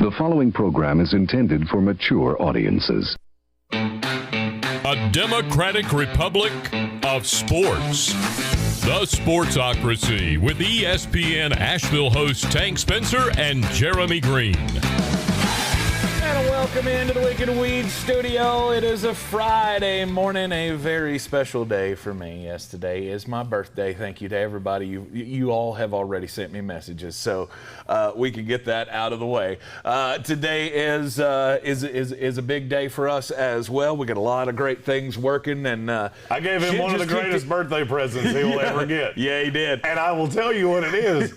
The following program is intended for mature audiences. A democratic republic of sports. The Sportsocracy with ESPN Asheville hosts Tank Spencer and Jeremy Greene. And welcome into the Wicked Weed studio. It is a Friday morning, a very special day for me. Yes, today is my birthday. Thank you to everybody. You all have already sent me messages, so we can get that out of the way. Today is a big day for us as well. We got a lot of great things working, and I gave him one of the greatest birthday presents he will ever get. Yeah, he did. And I will tell you what it is,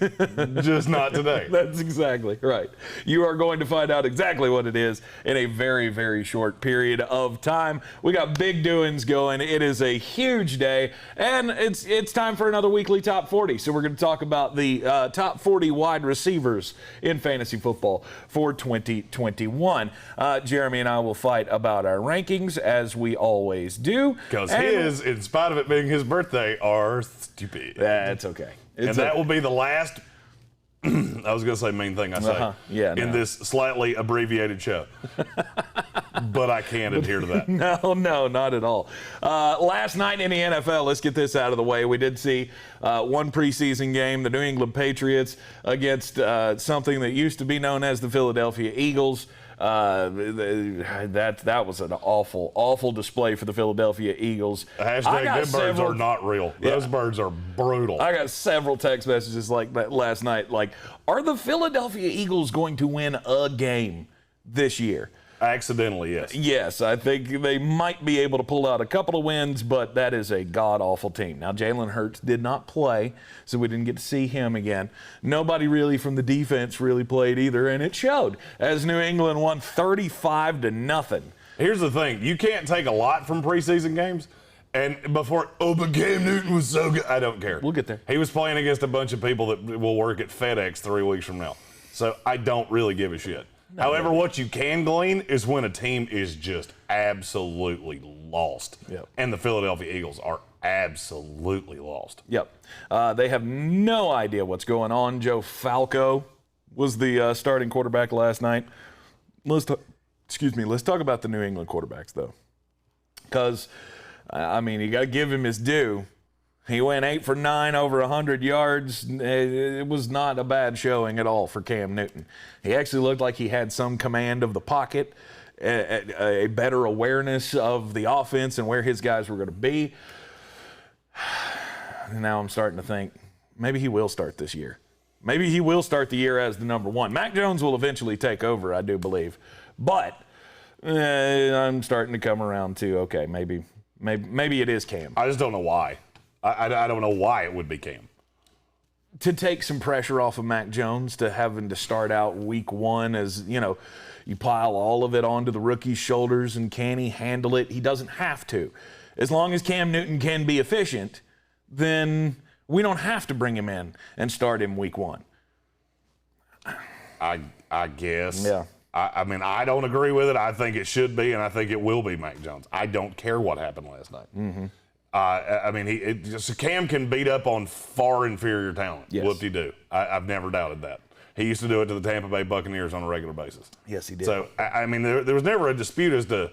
just not today. That's exactly right. You are going to find out exactly what it is in a very, very short period of time. We got big doings going. It is a huge day, and it's time for another weekly top 40. So we're going to talk about the top 40 wide receivers in fantasy football for 2021. Jeremy and I will fight about our rankings as we always do. Because his, in spite of it being his birthday, are stupid. That's okay. And that will be the last, I was going to say mean thing I say, in this slightly abbreviated show. But I can't adhere to that. No, not at all. Last night in the NFL, let's get this out of the way. We did see one preseason game, the New England Patriots against something that used to be known as the Philadelphia Eagles. That was an awful display for the Philadelphia Eagles. Hashtag them birds are not real. Those birds are brutal. I got several text messages like that last night. Like, are the Philadelphia Eagles going to win a game this year? Accidentally, yes. Yes, I think they might be able to pull out a couple of wins, but that is a god-awful team. Now, Jalen Hurts did not play, so we didn't get to see him again. Nobody really from the defense really played either, and it showed as New England won 35-0. Here's the thing. You can't take a lot from preseason games. And before, but Cam Newton was so good. I don't care. We'll get there. He was playing against a bunch of people that will work at FedEx 3 weeks from now. So I don't really give a shit. However, what you can glean is when a team is just absolutely lost. Yep. And the Philadelphia Eagles are absolutely lost. Yep. They have no idea what's going on. Joe Falco was the starting quarterback last night. Let's talk about the New England quarterbacks, though. Because, you got to give him his due. He went 8 for 9, over 100 yards. It was not a bad showing at all for Cam Newton. He actually looked like he had some command of the pocket, a better awareness of the offense and where his guys were going to be. Now I'm starting to think maybe he will start this year. Maybe he will start the year as the number one. Mac Jones will eventually take over, I do believe. But I'm starting to come around to, okay, maybe it is Cam. I just don't know why. I don't know why it would be Cam. To take some pressure off of Mac Jones, to having to start out week one as, you pile all of it onto the rookie's shoulders, and can he handle it? He doesn't have to. As long as Cam Newton can be efficient, then we don't have to bring him in and start him week one. I guess. Yeah. I don't agree with it. I think it should be, and I think it will be Mac Jones. I don't care what happened last night. Mm-hmm. Cam can beat up on far inferior talent. Yes. Whoop-de-doo. I've never doubted that. He used to do it to the Tampa Bay Buccaneers on a regular basis. Yes, he did. So, there was never a dispute as to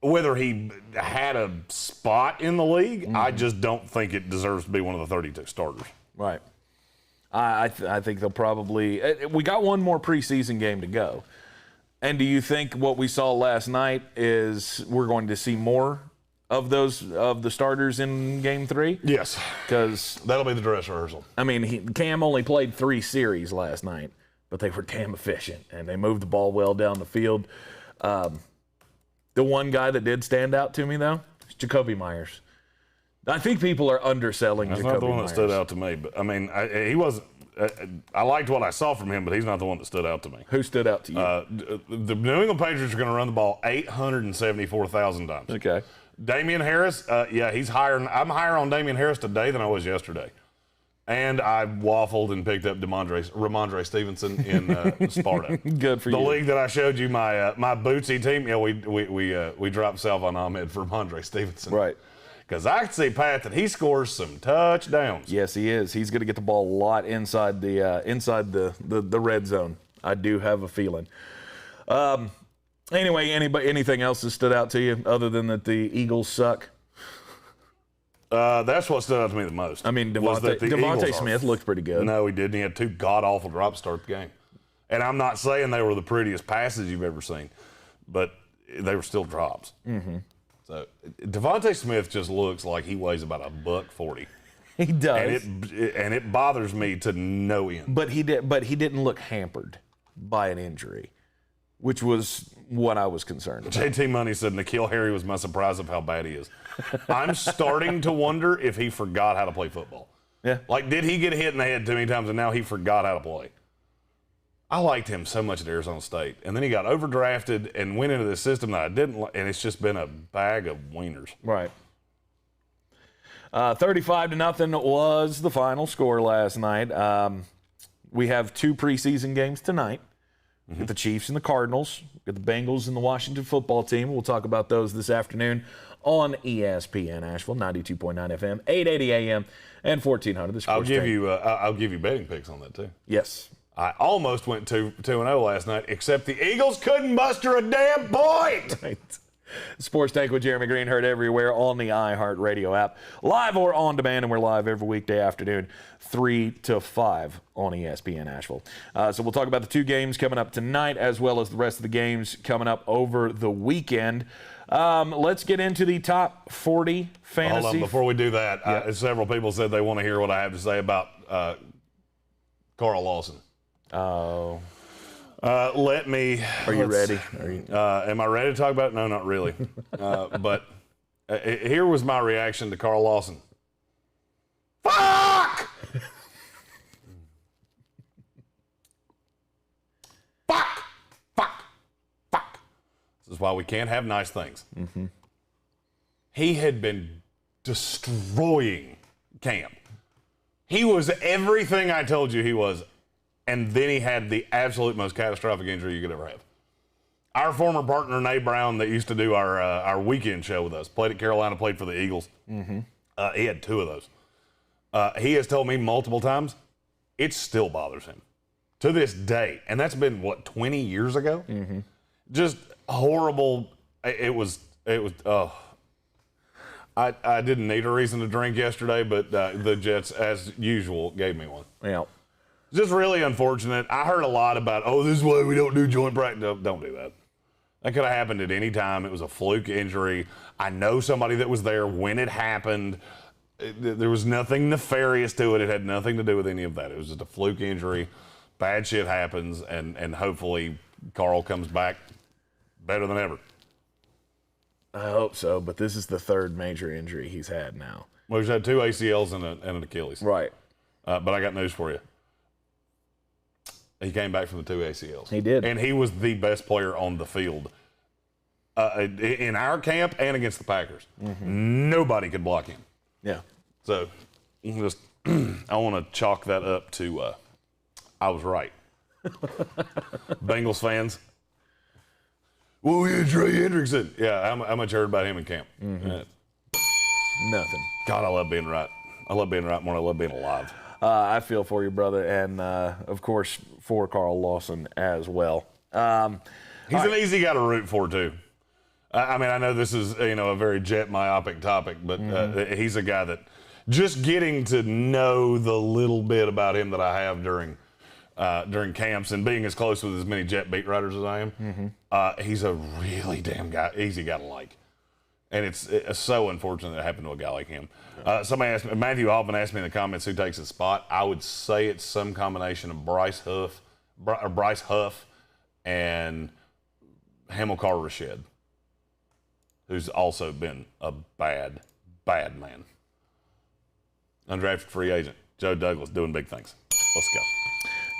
whether he had a spot in the league. Mm-hmm. I just don't think it deserves to be one of the 32 starters. Right. I think they'll probably – we got one more preseason game to go. And do you think what we saw last night is we're going to see more of the starters in Game 3? Yes, because that'll be the dress rehearsal. Cam only played 3 series last night, but they were damn efficient and they moved the ball well down the field. The one guy that did stand out to me though is Jacoby Myers. I think people are underselling Jacoby Myers. That's not the one that stood out to me, but he wasn't. I liked what I saw from him, but he's not the one that stood out to me. Who stood out to you? The New England Patriots are going to run the ball 874,000 times. Okay. Damian Harris, he's higher. I'm higher on Damian Harris today than I was yesterday. And I waffled and picked up Ramondre Stevenson in Sparta. Good for you. The league that I showed you, my Bootsy team. Yeah, we dropped Salvon Ahmed for Ramondre Stevenson. Right. Because I can see, Pat, that he scores some touchdowns. Yes, he is. He's going to get the ball a lot inside the red zone. I do have a feeling. Anyway, anything else that stood out to you other than that the Eagles suck? That's what stood out to me the most. I mean, Devonte Smith looked pretty good. No, he didn't. He had 2 god-awful drops to start the game. And I'm not saying they were the prettiest passes you've ever seen, but they were still drops. Mm-hmm. So Devonte Smith just looks like he weighs about $140. He does. And it bothers me to no end. But he didn't look hampered by an injury, which was what I was concerned about. JT Money said N'Keal Harry was my surprise of how bad he is. I'm starting to wonder if he forgot how to play football. Yeah. Like, did he get hit in the head too many times and now he forgot how to play? I liked him so mumuch at Arizona State. And then he got overdrafted and went into this system that I didn't like, and it's just been a bag of wieners. Right. 35-0 was the final score last night. We have 2 preseason games tonight. Mm-hmm. Get the Chiefs and the Cardinals. Get the Bengals and the Washington football team. We'll talk about those this afternoon on ESPN Asheville, 92.9 FM, 880 AM, and 1400. The I'll give you betting picks on that too. Yes. I almost went 2-0 last night, except the Eagles couldn't muster a damn point. Right. Sports Tank with Jeremy Greene, heard everywhere on the iHeartRadio app, live or on demand, and we're live every weekday afternoon, 3 to 5 on ESPN Asheville. So we'll talk about the 2 games coming up tonight, as well as the rest of the games coming up over the weekend. Let's get into the top 40 fantasy. Hold on, before we do that, several people said they want to hear what I have to say about Carl Lawson. Oh. Let me. Are you ready? Am I ready to talk about it? No, not really. But here was my reaction to Carl Lawson. Fuck! Fuck! Fuck! Fuck! This is why we can't have nice things. Mm-hmm. He had been destroying camp. He was everything I told you he was. And then he had the absolute most catastrophic injury you could ever have. Our former partner, Nate Brown, that used to do our weekend show with us, played at Carolina, played for the Eagles. Mm-hmm. He had 2 of those. He has told me multiple times, it still bothers him to this day. And that's been, 20 years ago? Mm-hmm. Just horrible. It was. I didn't need a reason to drink yesterday, but the Jets, as usual, gave me one. Yeah. Just really unfortunate. I heard a lot about, this is why we don't do joint practice. No, don't do that. That could have happened at any time. It was a fluke injury. I know somebody that was there when it happened. There was nothing nefarious to it. It had nothing to do with any of that. It was just a fluke injury. Bad shit happens, and hopefully Carl comes back better than ever. I hope so, but this is the 3rd major injury he's had now. Well, he's had 2 ACLs and an Achilles. Right. But I got news for you. He came back from the 2 ACLs. He did. And he was the best player on the field in our camp and against the Packers. Mm-hmm. Nobody could block him. Yeah. So just I want to chalk that up to I was right. Bengals fans. Well, we had Trey Hendrickson. Yeah, how much heard about him in camp? Mm-hmm. Nothing. God, I love being right. I love being right more than I love being alive. I feel for you, brother, and, of course, for Carl Lawson as well. He's an easy guy to root for, too. I mean, I know this is, a very jet myopic topic, but he's a guy that just getting to know the little bit about him that I have during camps and being as close with as many jet beat writers as I am, he's a really damn easy guy to like. And it's so unfortunate that it happened to a guy like him. Somebody asked me, Matthew Hoffman asked me in the comments who takes his spot. I would say it's some combination of Bryce Huff and Hamilcar Rashed, who's also been a bad man. Undrafted free agent. Joe Douglas doing big things. Let's go.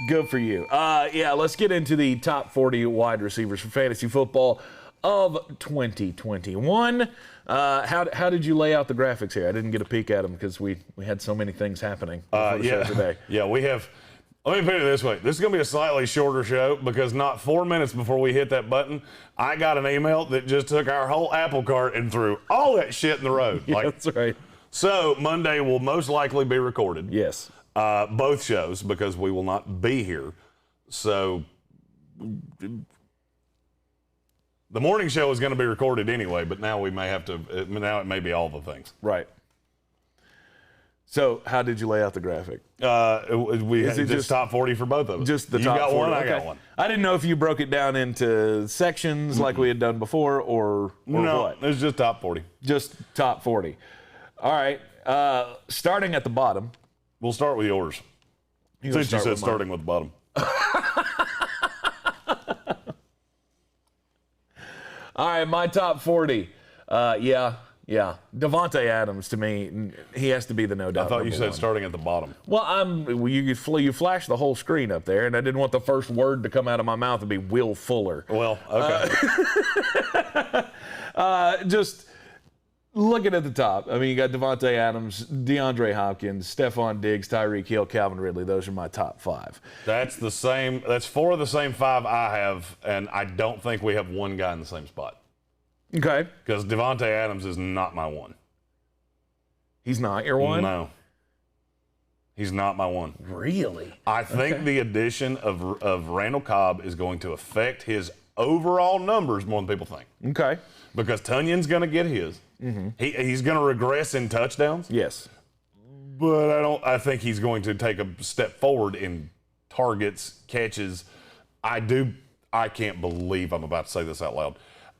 Good for you. Let's get into the top 40 wide receivers for fantasy football of 2021. How did you lay out the graphics here? I didn't get a peek at them because we had so many things happening before the show today. Yeah, we have. Let me put it this way. This is going to be a slightly shorter show because not 4 minutes before we hit that button, I got an email that just took our whole Apple cart and threw all that shit in the road. Yeah, that's right. So Monday will most likely be recorded. Yes. Both shows because we will not be here. So The morning show is going to be recorded anyway, but now we may have to. Now it may be all the things. Right. So, how did you lay out the graphic? We Is it just top 40 for both of us. Just the you top got 40. one, Okay. I got one. I didn't know if you broke it down into sections like we had done before, or No, what. it's just top 40. Just top 40. All right. Starting at the bottom. We'll start with yours. Since you said starting with the bottom. All right, my top 40. Yeah. Devonte Adams, to me, he has to be the no doubt. I thought you said one. starting at the bottom. Well, you flashed the whole screen up there, and I didn't want the first word to come out of my mouth to be Will Fuller. Well, okay. Just looking at the top, I mean, you got Devonte Adams, DeAndre Hopkins, Stephon Diggs, Tyreek Hill, Calvin Ridley. Those are my top 5. That's the same. That's 4 of the same 5 I have, and I don't think we have one guy in the same spot. Okay. Because Devonte Adams is not my one. He's not your one? No. He's not my one. Really? I think the addition of Randall Cobb is going to affect his overall numbers more than people think. Okay. Because Tunyon's going to get his. Mm-hmm. He's going to regress in touchdowns. Yes. But I think he's going to take a step forward in targets, catches. I can't believe I'm about to say this out loud.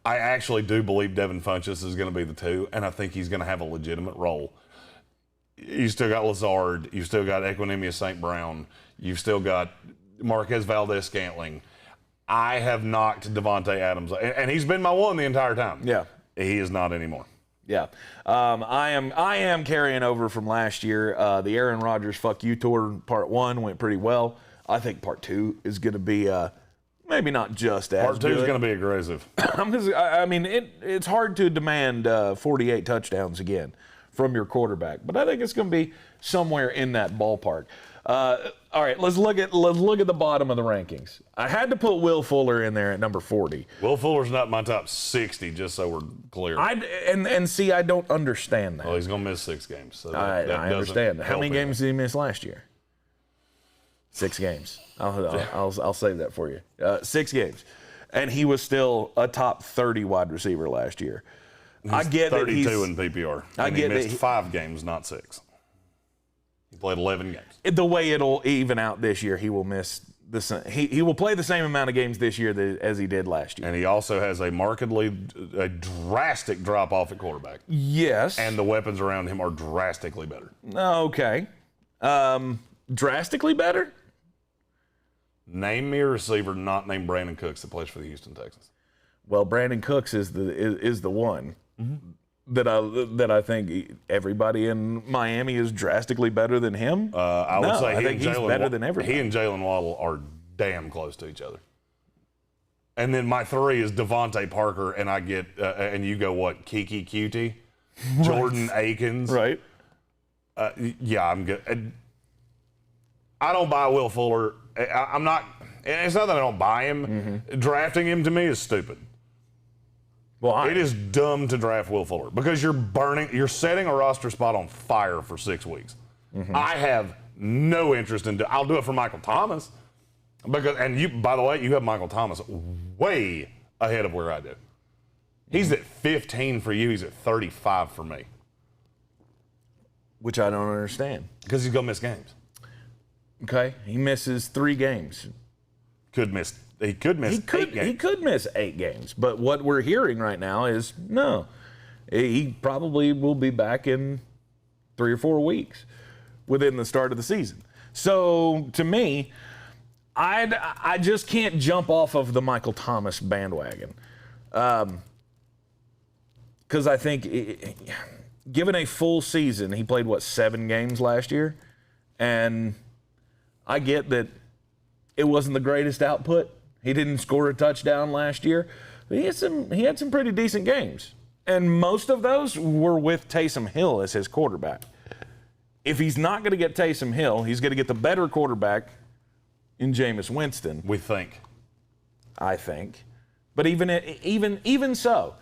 I actually do believe Devin Funchess is going to be the 2, and I think he's going to have a legitimate role. You still got Lazard. You've still got Equinemius St. Brown. You've still got Marquez Valdez-Scantling. I have knocked Devonte Adams, and he's been my one the entire time. Yeah. He is not anymore. Yeah. I am carrying over from last year. The Aaron Rodgers Fuck You Tour Part 1 went pretty well. I think Part 2 is going to be maybe not just as Part 2 is good. going to be aggressive. I mean, it's hard to demand 48 touchdowns again from your quarterback, but I think it's going to be somewhere in that ballpark. All right, let's look at the bottom of the rankings. I had to put Will Fuller in there at number 40. Will Fuller's not my top 60, just so we're clear. And see, I don't understand that. Well, he's going to miss 6 games. So I understand. How many games did he miss last year? 6 games. I'll save that for you. 6 games, and he was still a top 30 wide receiver last year. I get 32 that he's in PPR. I and get he missed that 5 games, not 6. He played 11 games. The way it'll even out this year, he will miss the same. He will play the same amount of games this year as he did last year. And he also has a drastic drop off at quarterback. Yes. And the weapons around him are drastically better. Okay. Drastically better? Name me a receiver not named Brandon Cooks that plays for the Houston Texans. Well, Brandon Cooks is the one that I think everybody in Miami is drastically better than him. I would say I think he's better than everybody. He and Jalen Waddle are damn close to each other. And then my 3 is Devontae Parker, and I get and you go what? Kiki Cutie, Jordan Akins, Right. Yeah, I'm good. I don't buy Will Fuller. I'm not. It's not that I don't buy him. Drafting him to me is stupid. Well, It is dumb to draft Will Fuller because you're setting a roster spot on fire for 6 weeks. I have no interest in. I'll do it for Michael Thomas by the way, you have Michael Thomas way ahead of where I do. He's at 15 for you. He's at 35 for me. which I don't understand. Because he's gonna miss games. Okay, he misses 3 games. He could miss 8 games. He could miss 8 games, but what we're hearing right now is no. He probably will be back in 3 or 4 weeks within the start of the season. So to me, I just can't jump off of the Michael Thomas bandwagon. Because I think given a full season, he played, 7 games last year? And I get that it wasn't the greatest output. He didn't score a touchdown last year. But he had some pretty decent games. And most of those were with Taysom Hill as his quarterback. If he's not going to get Taysom Hill, he's going to get the better quarterback in Jameis Winston. We think. I think. But even so,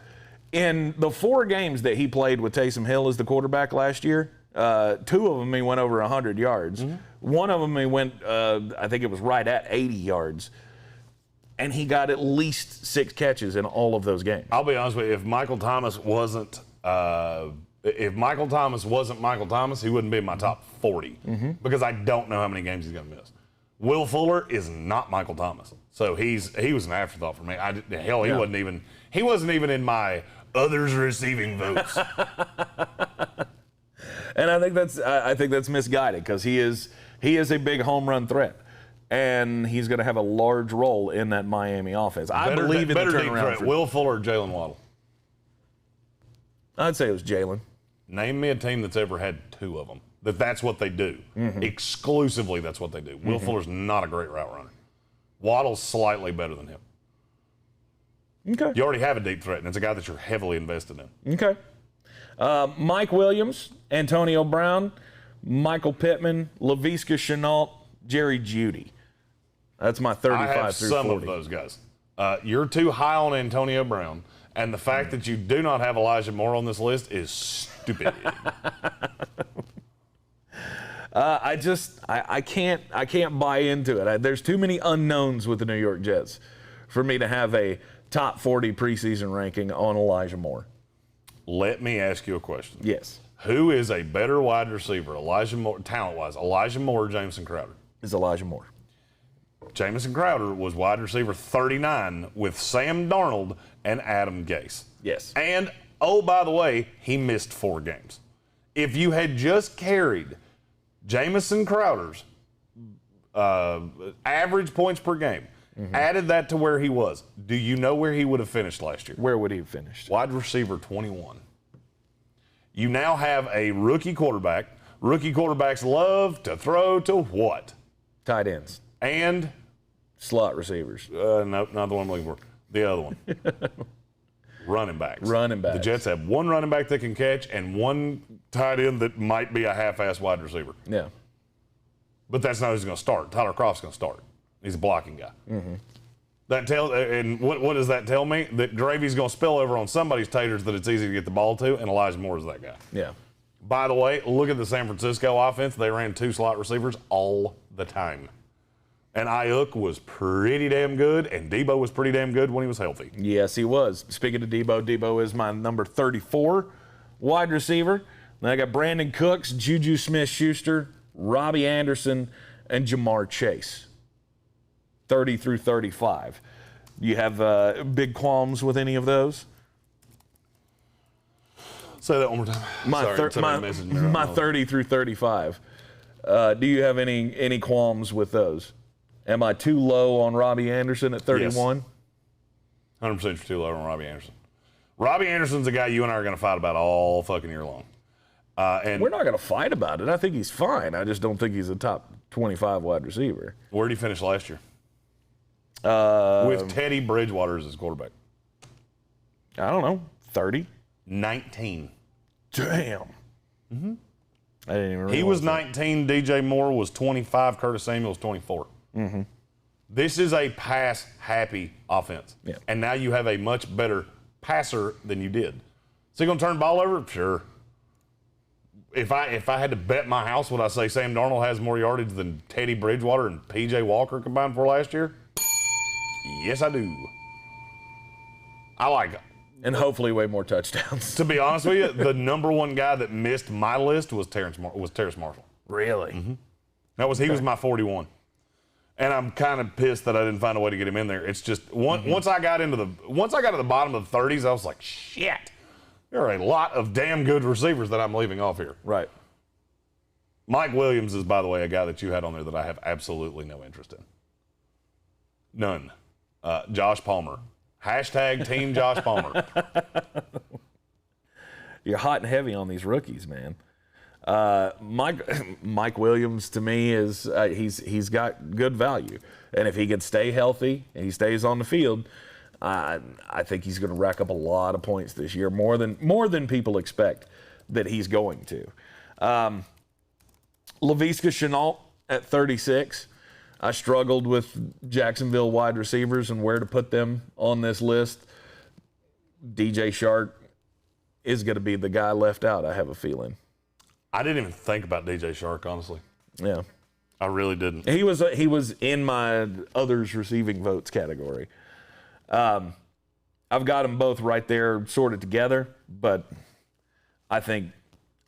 in the 4 games that he played with Taysom Hill as the quarterback last year, 2 of them he went over 100 yards. Mm-hmm. 1 of them he went, I think it was right at 80 yards. and he got at least 6 catches in all of those games. I'll be honest with you. If Michael Thomas wasn't Michael Thomas, he wouldn't be in my top 40 because I don't know how many games he's going to miss. Will Fuller is not Michael Thomas, so he was an afterthought for me. He wasn't even in my others receiving votes. And I think that's misguided because he is a big home run threat, and he's going to have a large role in that Miami offense. I believe in the turnaround. Will Fuller or Jalen Waddle? I'd say it was Jalen. Name me a team that's ever had 2 of them. That's what they do. Exclusively, that's what they do. Will Fuller's not a great route runner. Waddle's slightly better than him. Okay. You already have a deep threat, and it's a guy that you're heavily invested in. Okay. Mike Williams, Antonio Brown, Michael Pittman, Laviska Shenault, Jerry Judy. That's my 35 I have through some 40. of those guys. You're too high on Antonio Brown, and the fact that you do not have Elijah Moore on this list is stupid. I can't buy into it. There's too many unknowns with the New York Jets for me to have a top 40 preseason ranking on Elijah Moore. Let me ask you a question. Yes. Who is a better wide receiver, Elijah Moore, talent-wise, Elijah Moore or Jamison Crowder? It's Elijah Moore. Jamison Crowder was wide receiver 39 with Sam Darnold and Adam Gase. Yes. And, oh, by the way, he missed 4 games. If you had just carried Jamison Crowder's average points per game, added that to where he was, do you know where he would have finished last year? Where would he have finished? Wide receiver 21. You now have a rookie quarterback. Rookie quarterbacks love to throw to what? Tight ends. And? Slot receivers. No, not the one I'm looking for. The other one. Running backs. Running backs. The Jets have 1 running back that can catch and 1 tight end that might be a half-ass wide receiver. Yeah. But that's not who's going to start. Tyler Kroft's going to start. He's a blocking guy. And what does that tell me? That gravy's going to spill over on somebody's taters that it's easy to get the ball to, and Elijah Moore is that guy. Yeah. By the way, look at the San Francisco offense. They ran 2 slot receivers all the time. And Ayuk was pretty damn good, and Debo was pretty damn good when he was healthy. Yes, he was. Speaking of Debo, Debo is my number 34 wide receiver. Then I got Brandon Cooks, Juju Smith-Schuster, Robbie Anderson, and Jamar Chase. 30 through 35. Do you have big qualms with any of those? Say that one more time. My 30 through 35. Do you have any qualms with those? Am I too low on Robbie Anderson at 31? Yes. 100% you're too low on Robbie Anderson. Robbie Anderson's a guy you and I are going to fight about all fucking year long. And we're not going to fight about it. I think he's fine. I just don't think he's a top 25 wide receiver. Where did he finish last year? With Teddy Bridgewater as his quarterback. I don't know, 30? 19. Damn. I didn't even realize He was that. 19, DJ Moore was 25, Curtis Samuel was 24. This is a pass-happy offense. Yeah. And now you have a much better passer than you did. Is he going to turn the ball over? Sure. If I had to bet my house, would I say Sam Darnold has more yardage than Teddy Bridgewater and P.J. Walker combined for last year? Yes, I do. I like it. And hopefully way more touchdowns. To be honest with you, the number 1 guy that missed my list was Terrace Marshall. Really? He was my 41. And I'm kind of pissed that I didn't find a way to get him in there. It's just once I got to the bottom of the 30s, I was like, shit. There are a lot of damn good receivers that I'm leaving off here. Right. Mike Williams is, by the way, a guy that you had on there that I have absolutely no interest in. None. Josh Palmer. Hashtag Team Josh Palmer. You're hot and heavy on these rookies, man. Mike Williams, to me, is he's got good value. And if he can stay healthy and he stays on the field, I think he's going to rack up a lot of points this year, more than people expect that he's going to. Laviska Shenault at 36. I struggled with Jacksonville wide receivers and where to put them on this list. DJ Shark is going to be the guy left out, I have a feeling. I didn't even think about DJ Shark, honestly. Yeah. I really didn't. He was in my others receiving votes category. I've got them both right there sorted together, but I think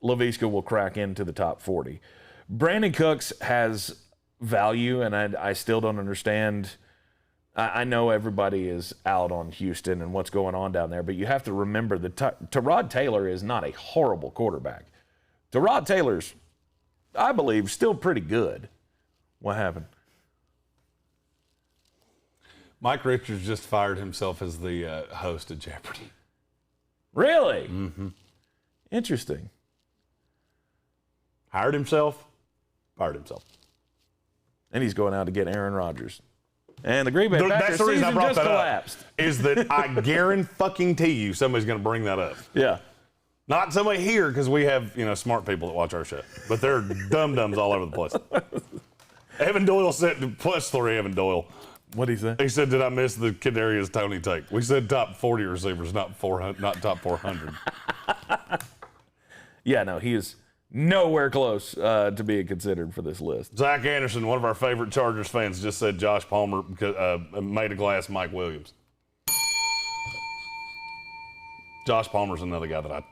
Laviska will crack into the top 40. Brandon Cooks has value, and I still don't understand. I know everybody is out on Houston and what's going on down there, but you have to remember that Tyrod Taylor is not a horrible quarterback. Tyrod Taylor's, I believe, still pretty good. What happened? Mike Richards just fired himself as the host of Jeopardy. Really? Mm-hmm. Interesting. Hired himself, fired himself. And he's going out to get Aaron Rodgers. And the Green Bay Packers That's the reason I season brought just that collapsed. up. Is that I guarantee you somebody's going to bring that up. Yeah. Not somebody here, because we have smart people that watch our show, but they're dum-dums all over the place. Evan Doyle said +3. Evan Doyle. What did he say? He said, "Did I miss the Kadarius Toney take?" We said top 40 receivers, not 400, not top 400. Yeah, no, he is nowhere close to being considered for this list. Zach Anderson, one of our favorite Chargers fans, just said Josh Palmer made a glass Mike Williams. Josh Palmer's another guy that I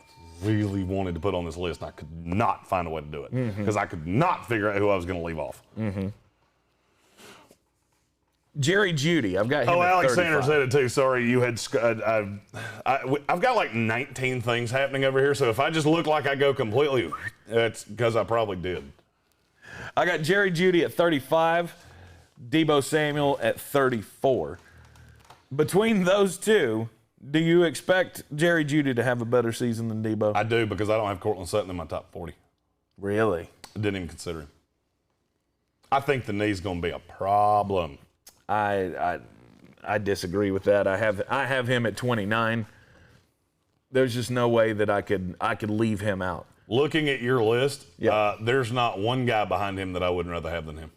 really wanted to put on this list, and I could not find a way to do it because I could not figure out who I was going to leave off. Mm-hmm. Jerry Judy, I've got him at Alex 35. Sanders said it too. Sorry, you had. I've got like 19 things happening over here, so if I just look like I go completely, that's because I probably did. I got Jerry Judy at 35, Deebo Samuel at 34. Between those two, do you expect Jerry Judy to have a better season than Deebo? I do, because I don't have Cortland Sutton in my top 40. Really? I didn't even consider him. I think the knee's going to be a problem. I disagree with that. I have him at 29. There's just no way that I could leave him out. Looking at your list, there's not one guy behind him that I wouldn't rather have than him,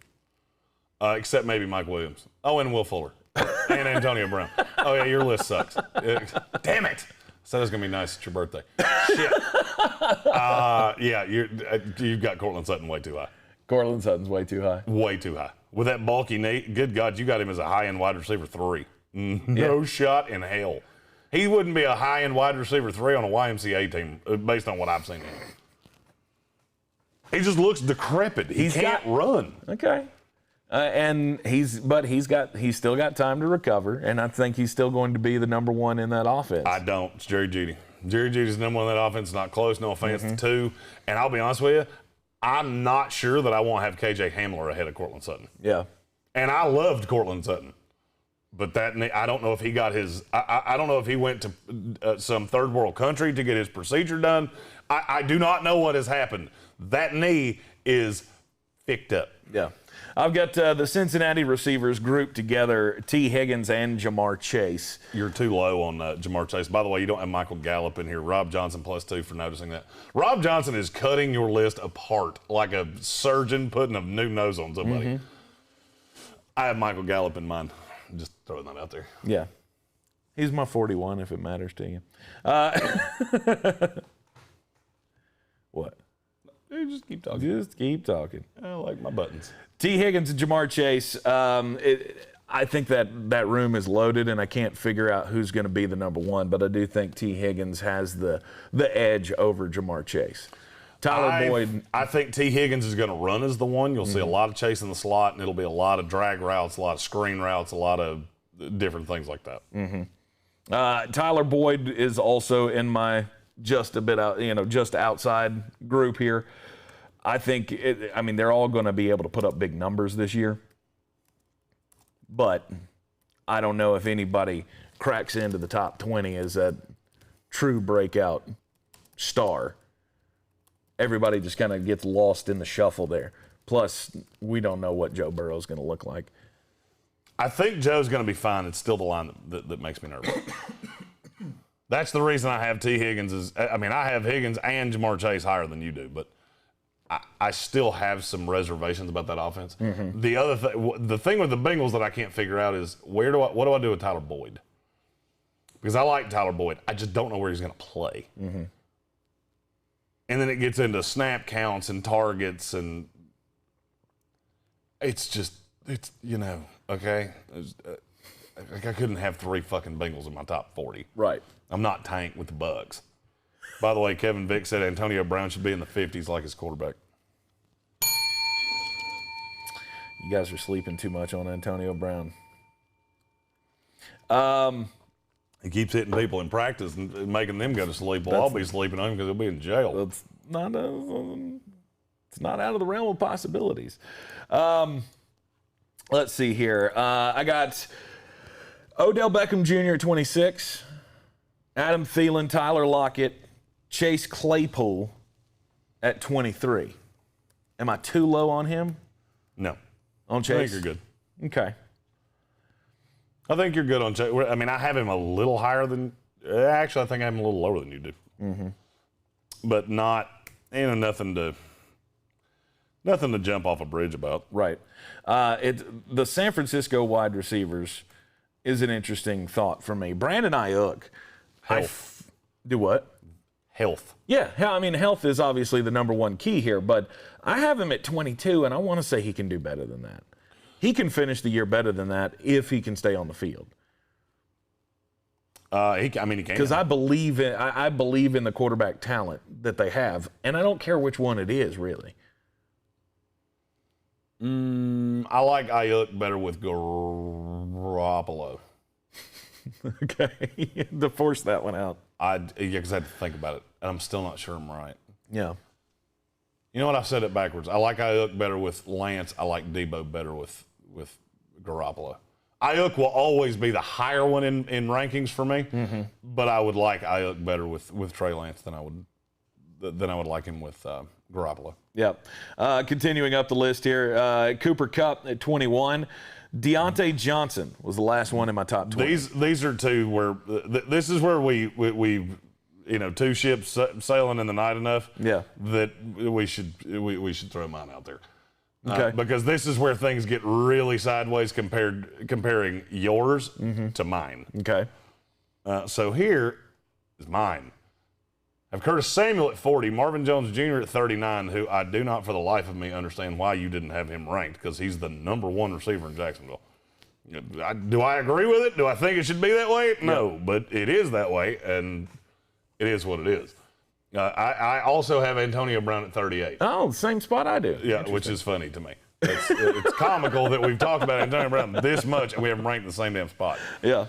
except maybe Mike Williams. Oh, and Will Fuller. And Antonio Brown. Oh, yeah, your list sucks. Damn it. So that's going to be nice at your birthday. Shit. You've got Cortland Sutton way too high. Cortland Sutton's way too high. Way too high. With that bulky knee, good God, you got him as a high-end wide receiver 3. No shot in hell. He wouldn't be a high-end wide receiver 3 on a YMCA team, based on what I've seen. He just looks decrepit. He can't run. Okay. And he's still got time to recover, and I think he's still going to be the number one in that offense. I don't. It's Jerry Judy. Jerry Judy's the number one in that offense. Not close. No offense to two. And I'll be honest with you, I'm not sure that I won't have KJ Hamler ahead of Cortland Sutton. Yeah. And I loved Cortland Sutton. But I don't know if he got his I don't know if he went to some third world country to get his procedure done. I do not know what has happened. That knee is picked up. Yeah. I've got the Cincinnati receivers grouped together, T. Higgins and Jamar Chase. You're too low on Jamar Chase. By the way, you don't have Michael Gallup in here. Rob Johnson +2 for noticing that. Rob Johnson is cutting your list apart like a surgeon putting a new nose on somebody. I have Michael Gallup in mind. Just throwing that out there. Yeah. He's my 41 if it matters to you. What? Just keep talking. Just keep talking. I like my buttons. T. Higgins and Jamar Chase, I think that room is loaded, and I can't figure out who's going to be the number one, but I do think T. Higgins has the edge over Jamar Chase. Tyler Boyd. I think T. Higgins is going to run as the one. You'll see a lot of chase in the slot, and it'll be a lot of drag routes, a lot of screen routes, a lot of different things like that. Tyler Boyd is also in my just a bit out, just outside group here. I think they're all going to be able to put up big numbers this year, but I don't know if anybody cracks into the top 20 as a true breakout star. Everybody just kind of gets lost in the shuffle there. Plus, we don't know what Joe Burrow's going to look like. I think Joe's going to be fine. It's still the line that makes me nervous. That's the reason I have T. Higgins. I have Higgins and Jamar Chase higher than you do, but I still have some reservations about that offense. The thing with the Bengals that I can't figure out is what do I do with Tyler Boyd? Because I like Tyler Boyd. I just don't know where he's going to play. And then it gets into snap counts and targets, and It's okay. I couldn't have 3 fucking Bengals in my top 40. Right. I'm not Tank with the Bucks. By the way, Kevin Vick said Antonio Brown should be in the 50s like his quarterback. You guys are sleeping too much on Antonio Brown. He keeps hitting people in practice and making them go to sleep. Well, I'll be sleeping on him because he'll be in jail. It's not out of the realm of possibilities. Let's see here. I got Odell Beckham Jr. at 26, Adam Thielen, Tyler Lockett, Chase Claypool at 23. Am I too low on him? No. On Chase? I think you're good. Okay. I think you're good on Chase. I mean, I have him a little higher than – actually, I think I have him a little lower than you do. Mm-hmm. But not – nothing to jump off a bridge about. Right. The San Francisco wide receivers is an interesting thought for me. Brandon Ayuk. Health. Do what? Health. Yeah, I mean, health is obviously the number one key here, but I have him at 22, and I want to say he can do better than that. He can finish the year better than that if he can stay on the field. He can. Because I believe in the quarterback talent that they have, and I don't care which one it is, really. I like Ayuk better with Garoppolo. Okay, to force that one out. Because I had to think about it, and I'm still not sure I'm right. Yeah. You know what? I said it backwards. I like Ayuk better with Lance. I like Debo better with Garoppolo. Ayuk will always be the higher one in rankings for me, but I would like Ayuk better with Trey Lance than I would like him with Garoppolo. Yep. Continuing up the list here, Cooper Kupp at 21. Deontay Johnson was the last one in my top 20. These are two where this is where we two ships sailing in the night enough that we should throw mine out there. Okay. Because this is where things get really sideways comparing yours to mine. Okay. So here is mine. I have Curtis Samuel at 40, Marvin Jones Jr. at 39, who I do not for the life of me understand why you didn't have him ranked, because he's the number one receiver in Jacksonville. Do I agree with it? Do I think it should be that way? No, but it is that way, and it is what it is. I also have Antonio Brown at 38. Oh, same spot I do. Yeah, which is funny to me. It's comical that we've talked about Antonio Brown this much, and we have him ranked in the same damn spot. Yeah.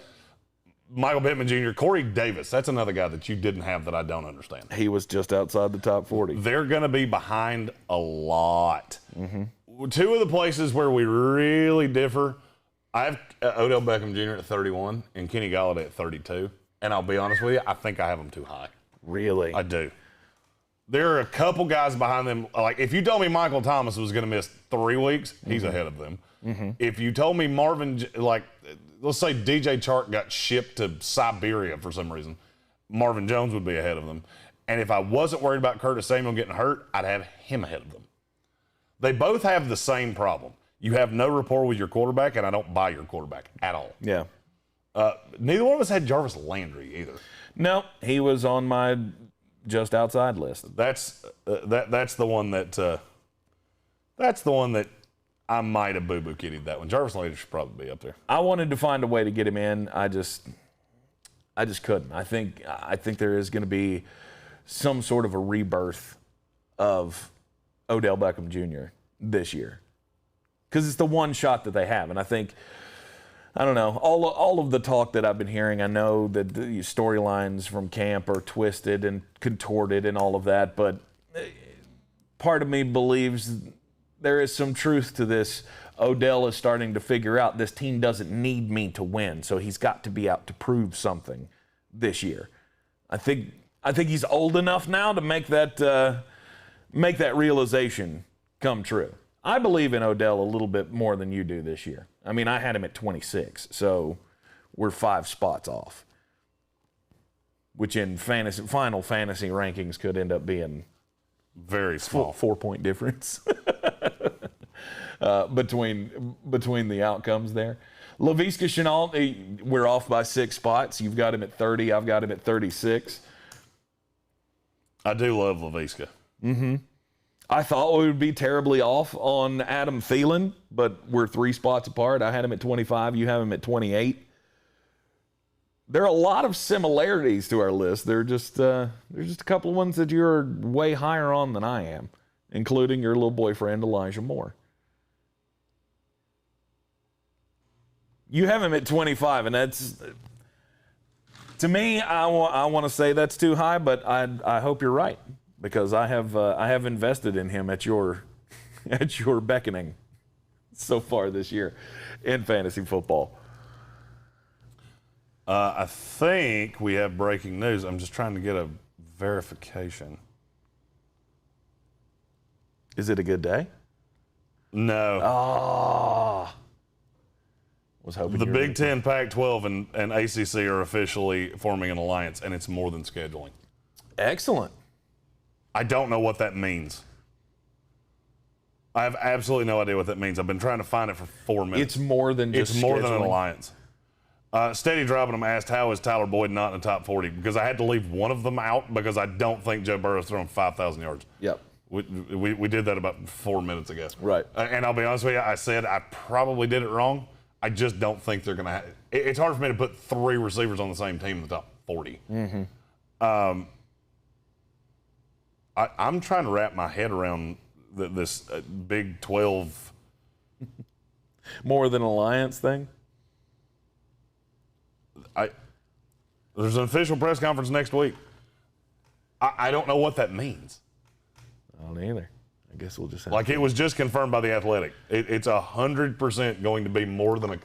Michael Pittman Jr., Corey Davis, that's another guy that you didn't have that I don't understand. He was just outside the top 40. They're going to be behind a lot. Two of the places where we really differ, I have Odell Beckham Jr. at 31 and Kenny Golladay at 32. And I'll be honest with you, I think I have them too high. Really? I do. There are a couple guys behind them. Like, if you told me Michael Thomas was going to miss 3 weeks, he's ahead of them. If you told me Marvin, let's say DJ Chark got shipped to Siberia for some reason, Marvin Jones would be ahead of them. And if I wasn't worried about Curtis Samuel getting hurt, I'd have him ahead of them. They both have the same problem. You have no rapport with your quarterback, and I don't buy your quarterback at all. Yeah. Neither one of us had Jarvis Landry either. No, he was on my just outside list. That's the one that I might have boo-boo kittied that one. Jarvis Landry should probably be up there. I wanted to find a way to get him in. I just couldn't. I think there is going to be some sort of a rebirth of Odell Beckham Jr. this year, because it's the one shot that they have. And I think, I don't know, all of the talk that I've been hearing, I know that the storylines from camp are twisted and contorted and all of that, but part of me believes there is some truth to this. Odell is starting to figure out this team doesn't need me to win, so he's got to be out to prove something this year. I think he's old enough now to make that realization come true. I believe in Odell a little bit more than you do this year. I mean, I had him at 26, so we're 5 spots off, which in final fantasy rankings could end up being very small, 4-point difference between the outcomes there. Laviska Shenault, we're off by 6 spots. You've got him at 30. I've got him at 36. I do love Laviska. I thought we would be terribly off on Adam Thielen, but we're 3 spots apart. I had him at 25. You have him at 28. There are a lot of similarities to our list. There's just a couple of ones that you're way higher on than I am, including your little boyfriend, Elijah Moore. You have him at 25, and that's, to me, I want to say that's too high, but I hope you're right, because I have invested in him at your beckoning so far this year in fantasy football. I think we have breaking news. I'm just trying to get a verification. Is it a good day? No. Oh. Was hoping The Big Ten, Pac-12, and ACC are officially forming an alliance, and it's more than scheduling. Excellent. I don't know what that means. I have absolutely no idea what that means. I've been trying to find it for 4 minutes. It's more than just It's more than an scheduling. alliance. Steady Dropping them asked, how is Tyler Boyd not in the top 40? Because I had to leave one of them out because I don't think Joe Burrow's thrown 5,000 yards. Yep. We did that about 4 minutes ago. Right. And I'll be honest with you, I said I probably did it wrong. I just don't think they're going to have – it's hard for me to put 3 receivers on the same team in the top 40. Mm-hmm. I'm trying to wrap my head around this Big 12 – More than alliance thing? There's an official press conference next week. I don't know what that means. I don't either. I guess we'll just have Like, it was just confirmed by The Athletic. It's 100% going to be more than a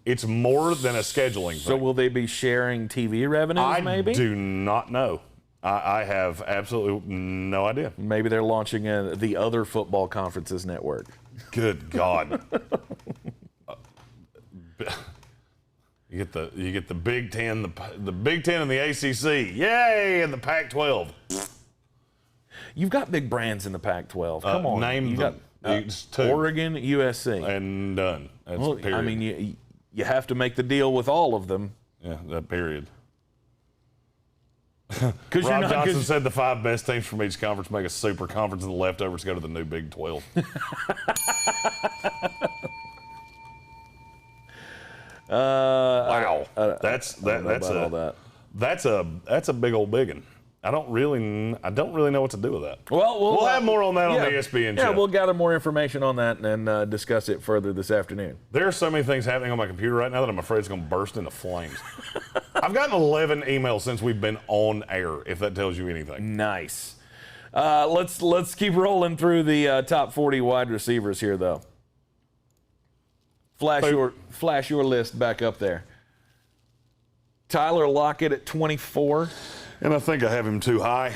scheduling thing. So will they be sharing TV revenues, maybe? I do not know. I have absolutely no idea. Maybe they're launching the Other Football Conferences network. Good God. You get the Big Ten, the Big Ten and the ACC, yay, and the Pac-12. You've got big brands in the Pac-12. Come on, name them. It's 2. Oregon, USC, And done. That's period. I mean, you have to make the deal with all of them. Yeah, that period. Rob Johnson said the 5 best teams from each conference make a super conference, and the leftovers go to the new Big 12. Wow, that's a big old biggin. I don't really know what to do with that. Well, we'll have more on that on the ESPN show. Yeah, we'll gather more information on that and discuss it further this afternoon. There are so many things happening on my computer right now that I'm afraid it's going to burst into flames. I've gotten 11 emails since we've been on air, if that tells you anything. Nice. Let's keep rolling through the top 40 wide receivers here, though. Flash your list back up there. Tyler Lockett at 24. And I think I have him too high.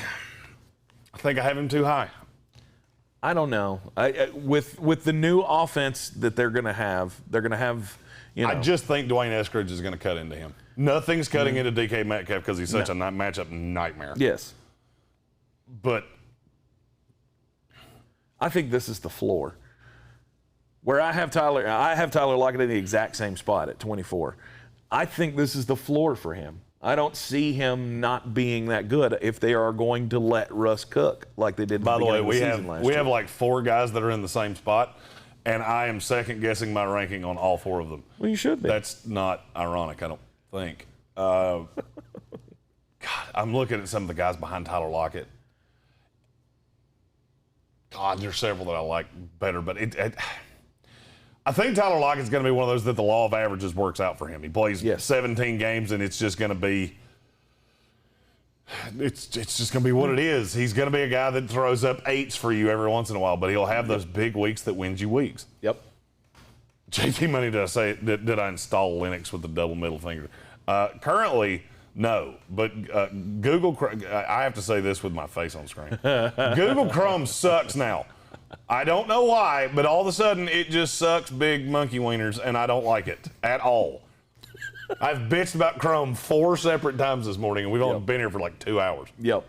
I don't know. With the new offense that they're going to have, I just think Dwayne Eskridge is going to cut into him. Nothing's cutting into DK Metcalf because he's such a matchup nightmare. Yes. But I think this is the floor. Where I have Tyler Lockett in the exact same spot at 24. I think this is the floor for him. I don't see him not being that good if they are going to let Russ cook like they did. By the way, we have like 4 guys that are in the same spot, and I am second guessing my ranking on all 4 of them. Well, you should be. That's not ironic, I don't think. God, I'm looking at some of the guys behind Tyler Lockett. God, there's several that I like better, but I think Tyler Lockett's going to be one of those that the law of averages works out for him. He plays 17 games, and it's just going to be it's just going to be what it is. He's going to be a guy that throws up 8s for you every once in a while, but he'll have those big weeks that wins you weeks. Yep. JT Money, did I install Linux with the double middle finger? Currently, no. But Google, I have to say this with my face on screen. Google Chrome sucks now. I don't know why, but all of a sudden it just sucks big monkey wieners, and I don't like it at all. I've bitched about Chrome 4 separate times this morning, and we've only been here for like 2 hours. Yep.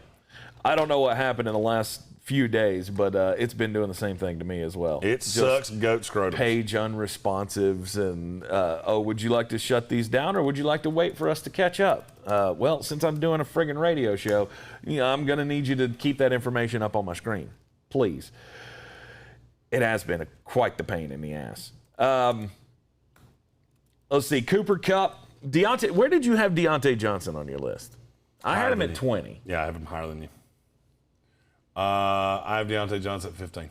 I don't know what happened in the last few days, but it's been doing the same thing to me as well. It sucks goat scrotums. Page unresponsives, and would you like to shut these down, or would you like to wait for us to catch up? Well, since I'm doing a friggin' radio show, I'm going to need you to keep that information up on my screen. please. It has been quite the pain in the ass. Let's see, Cooper Kupp. Deontay, where did you have Deontay Johnson on your list? I had him at 20. Yeah, I have him higher than you. I have Deontay Johnson at 15.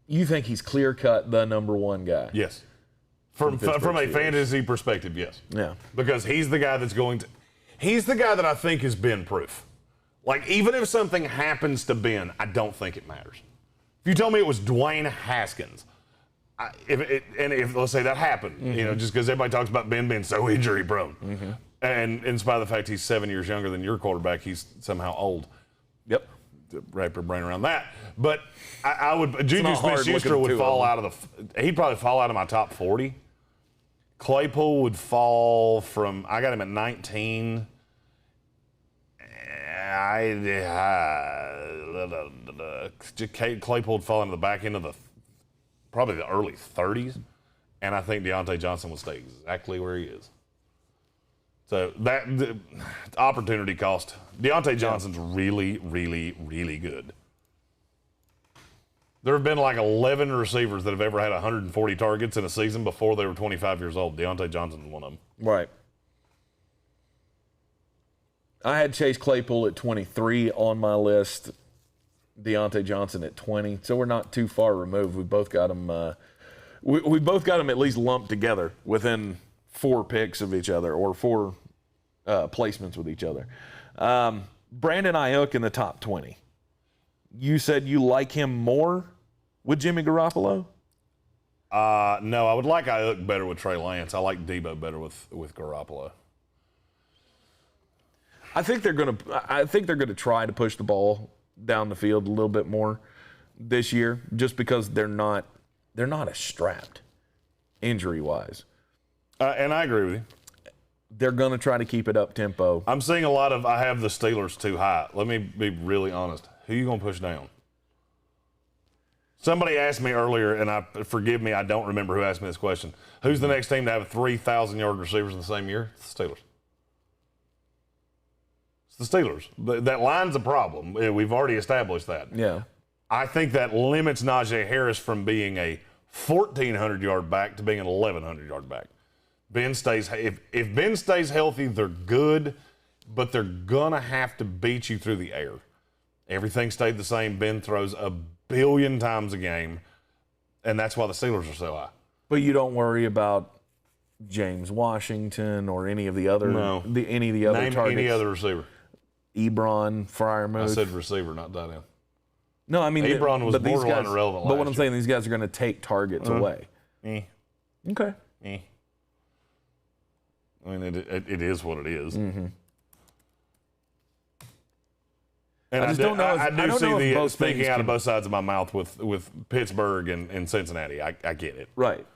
You think he's clear-cut the number one guy? Yes. From a fantasy perspective, yes. Yeah. Because he's the guy he's the guy that I think is Ben proof. Like, even if something happens to Ben, I don't think it matters. If you tell me it was Dwayne Haskins, if let's say that happened, just because everybody talks about Ben being so injury prone, and in spite of the fact he's 7 years younger than your quarterback, he's somehow old. Yep. Wrap your brain around that. But I would, Juju Smith-Schuster would fall out of he'd probably fall out of my top 40. Claypool would fall from, I got him at 19. Claypool would fall into the back end of probably the early 30s, and I think Deontay Johnson will stay exactly where he is. So the opportunity cost. Deontay Johnson's really, really, really good. There have been like 11 receivers that have ever had 140 targets in a season before they were 25 years old. Deontay Johnson's one of them. Right. I had Chase Claypool at 23 on my list. Deontay Johnson at 20. So we're not too far removed. We both got them. We both got them at least lumped together within 4 picks of each other, or 4 placements with each other. Brandon Ayuk in the top 20. You said you like him more with Jimmy Garoppolo? No, I would like Ayuk better with Trey Lance. I like Debo better with Garoppolo. I think they're gonna try to push the ball down the field a little bit more this year, just because they're not as strapped injury wise. And I agree with you. They're going to try to keep it up tempo. I'm seeing I have the Steelers too high. Let me be really honest. Who are you going to push down? Somebody asked me earlier, and forgive me, I don't remember who asked me this question. Who's the next team to have 3,000-yard receivers in the same year? It's the Steelers. It's the Steelers. That line's a problem. We've already established that. Yeah. I think that limits Najee Harris from being a 1,400-yard back to being an 1,100-yard back. If Ben stays healthy, they're good, but they're gonna have to beat you through the air. Everything stayed the same. Ben throws a billion times a game, and that's why the Steelers are so high. But you don't worry about James Washington or any of the other any of the other targets. Name any other receiver. Ebron, Freiermuth. I said receiver, not tight end. No, I mean Ebron was borderline irrelevant. But what I'm saying, these guys are going to take targets away. Okay. I mean, it is what it is. Mm-hmm. And I just don't know. I do see the both thinking out of both sides of my mouth with Pittsburgh and Cincinnati. I get it. Right.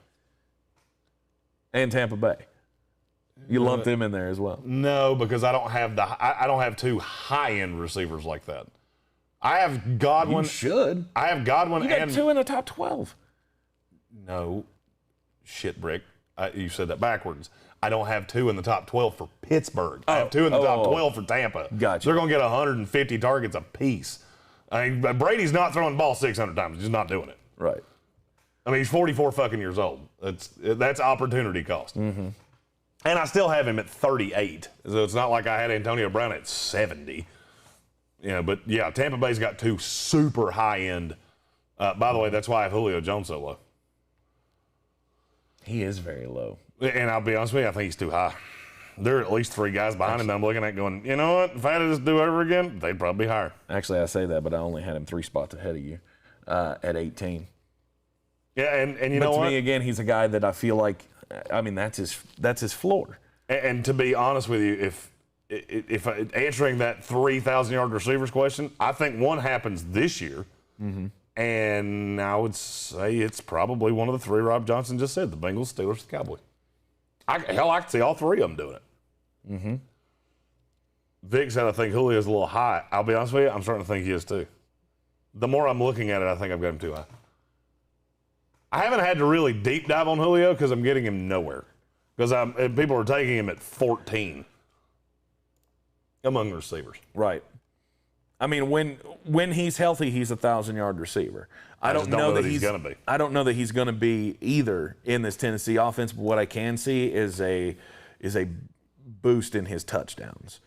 And Tampa Bay. You lump them in there as well. No, because I don't have 2 high-end receivers like that. I have Godwin. You should. I have Godwin. You got 2 in the top 12. No, shit, Brick. You said that backwards. I don't have 2 in the top 12 for Pittsburgh. I have 2 in the top 12 for Tampa. Gotcha. They're going to get 150 targets apiece. I mean, Brady's not throwing the ball 600 times. He's just not doing it. Right. I mean, he's 44 fucking years old. That's opportunity cost. Mm-hmm. And I still have him at 38. So it's not like I had Antonio Brown at 70. But yeah, Tampa Bay's got 2 super high-end. By the way, that's why I have Julio Jones so low. He is very low. And I'll be honest with you, I think he's too high. There are at least 3 guys behind him that I'm looking at going, you know what? If I had to just do it over again, they'd probably be higher. Actually, I say that, but I only had him 3 spots ahead of you at 18. Yeah, and you know what? But to me, again, he's a guy that I feel like, I mean, that's his floor. And to be honest with you, if answering that 3,000-yard receivers question, I think one happens this year. Mm-hmm. And I would say it's probably one of the 3 Rob Johnson just said, the Bengals, Steelers, the Cowboys. I could see all 3 of them doing it. Mm-hmm. Vic said I think Julio's a little high. I'll be honest with you, I'm starting to think he is too. The more I'm looking at it, I think I've got him too high. I haven't had to really deep dive on Julio because I'm getting him nowhere. Because people are taking him at 14 among receivers. Right. I mean, when he's healthy, he's a 1,000-yard receiver. I don't know that he's going to be. I don't know that he's going to be either in this Tennessee offense. But what I can see is a boost in his touchdowns.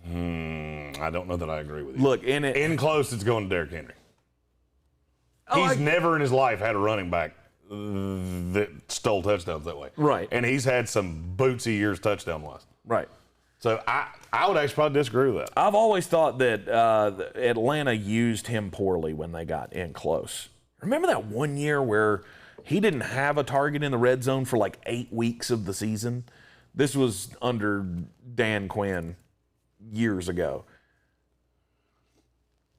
I don't know that I agree with you. Look, in close, it's going to Derrick Henry. He's never in his life had a running back that stole touchdowns that way. Right. And he's had some bootsy years touchdown-wise. Right. So I would actually probably disagree with that. I've always thought that Atlanta used him poorly when they got in close. Remember that one year where he didn't have a target in the red zone for like 8 weeks of the season? This was under Dan Quinn years ago.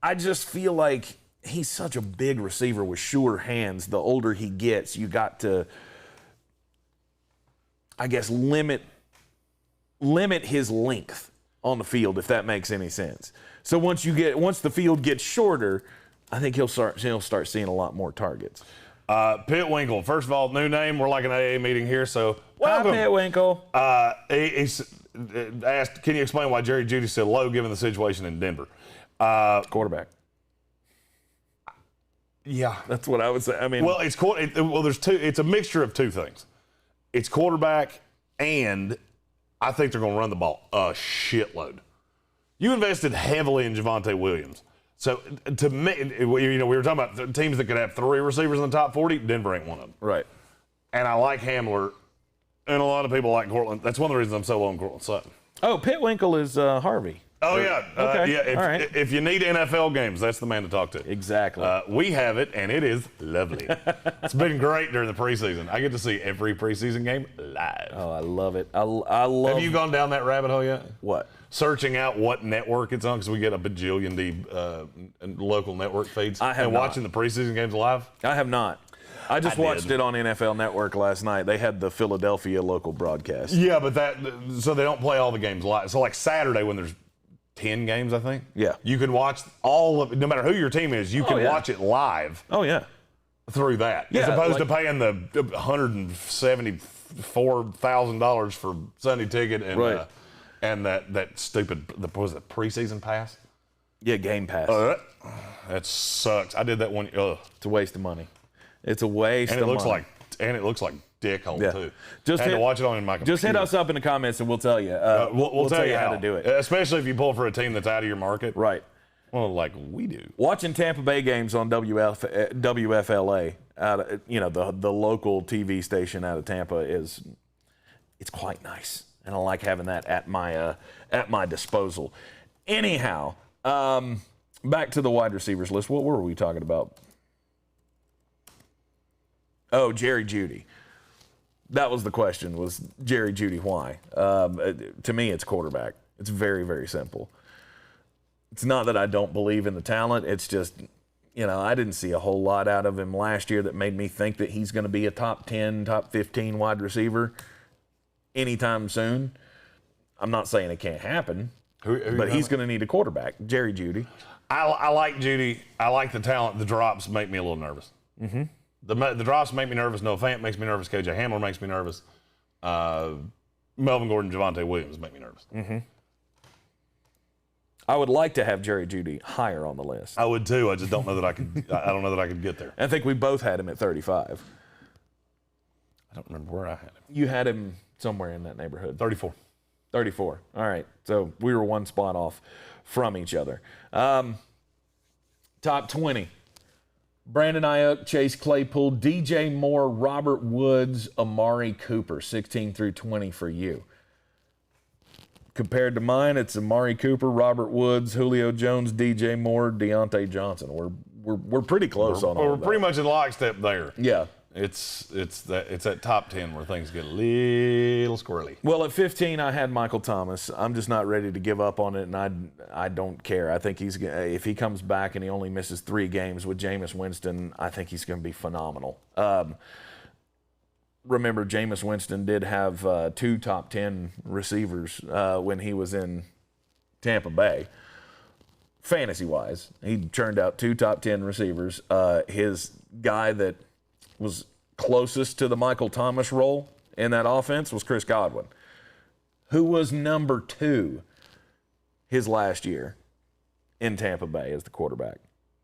I just feel like he's such a big receiver with sure hands. The older he gets, you got to, I guess, limit his length on the field, if that makes any sense. So once the field gets shorter, I think he'll start seeing a lot more targets. Pitwinkle, first of all, new name. We're like an AA meeting here, so welcome. Hi, Pitwinkle. He asked, can you explain why Jerry Judy said low given the situation in Denver? Quarterback. Yeah, that's what I would say. I mean, well, there's two. It's a mixture of two things. It's quarterback, and I think they're going to run the ball a shitload. You invested heavily in Javonte Williams. So, to me, we were talking about teams that could have 3 receivers in the top 40. Denver ain't one of them. Right. And I like Hamler, and a lot of people like Cortland. That's one of the reasons I'm so low on Cortland Sutton. Oh, Pitwinkle is Harvey. Oh, yeah. Okay. Yeah. All right. If you need NFL games, that's the man to talk to. Exactly. We have it, and it is lovely. It's been great during the preseason. I get to see every preseason game live. Oh, I love it. I love. Have you gone down that rabbit hole yet? What? Searching out what network it's on, because we get a bajillion local network feeds. I have and not. Watching the preseason games live? I have not. I just watched it on NFL Network last night. They had the Philadelphia local broadcast. Yeah, but so they don't play all the games live. So like Saturday when there's 10 games, I think. Yeah. You can watch all of it, no matter who your team is, you can watch it live. Oh, yeah. Through that. Yeah, as opposed to paying the $174,000 for Sunday ticket and right. And that stupid, was it preseason pass? Yeah, Game Pass. That sucks. I did that one. It's a waste of money. It's a waste of money. And it looks like dickhole too. Just to watch it on my computer. Just hit us up in the comments and we'll tell you. We'll tell you how to do it. Especially if you pull for a team that's out of your market. Right. Well, like we do. Watching Tampa Bay games on WFLA, the local TV station out of Tampa it's quite nice, and I like having that at my disposal. Anyhow, back to the wide receivers list. What were we talking about? Oh, Jerry Judy. That was the question, was Jerry Judy why? To me, it's quarterback. It's very, very simple. It's not that I don't believe in the talent. It's just, I didn't see a whole lot out of him last year that made me think that he's going to be a top 10, top 15 wide receiver anytime soon. I'm not saying it can't happen, but he's going to need a quarterback. Jerry Judy. I like Judy. I like the talent. The drops make me a little nervous. Mm-hmm. The drops make me nervous. Noah Fant makes me nervous. KJ Hamler makes me nervous. Melvin Gordon, Javonte Williams make me nervous. Mm-hmm. I would like to have Jerry Judy higher on the list. I would too. I just don't know that I could. I don't know that I could get there. I think we both had him at 35. I don't remember where I had him. You had him somewhere in that neighborhood. 34. 34. All right. So we were one spot off from each other. Top 20. Brandon Ayuk, Chase Claypool, DJ Moore, Robert Woods, Amari Cooper, 16 through 20 for you. Compared to mine, it's Amari Cooper, Robert Woods, Julio Jones, DJ Moore, Deontay Johnson. We're pretty close on all We're of that. pretty much in lockstep there. Yeah. It's that top 10 where things get a little squirrely. Well, at 15, I had Michael Thomas. I'm just not ready to give up on it, and I don't care. I think if he comes back and he only misses 3 games with Jameis Winston, I think he's going to be phenomenal. Remember, Jameis Winston did have 2 top 10 receivers when he was in Tampa Bay. Fantasy-wise, he churned out 2 top 10 receivers. His guy that was closest to the Michael Thomas role in that offense was Chris Godwin, who was number 2. his last year in Tampa Bay as the quarterback.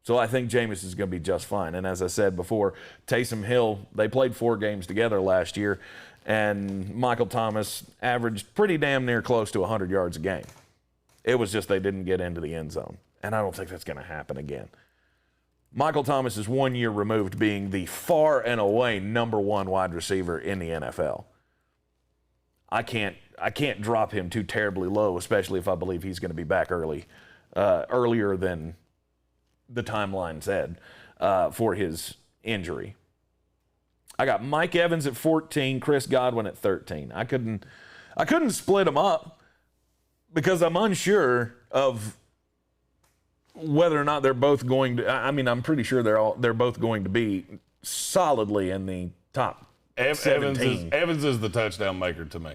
So I think Jameis is going to be just fine. And as I said before, Taysom Hill, they played 4 games together last year, and Michael Thomas averaged pretty damn near close to 100 yards a game. It was just they didn't get into the end zone, and I don't think that's going to happen again. Michael Thomas is 1 year removed being the far and away number 1 wide receiver in the NFL. I can't drop him too terribly low, especially if I believe he's going to be back earlier than the timeline said for his injury. I got Mike Evans at 14, Chris Godwin at 13. I couldn't split them up because I'm unsure of whether or not they're both going to. I mean, I'm pretty sure they're both going to be solidly in the top 17. Evans is the touchdown maker to me.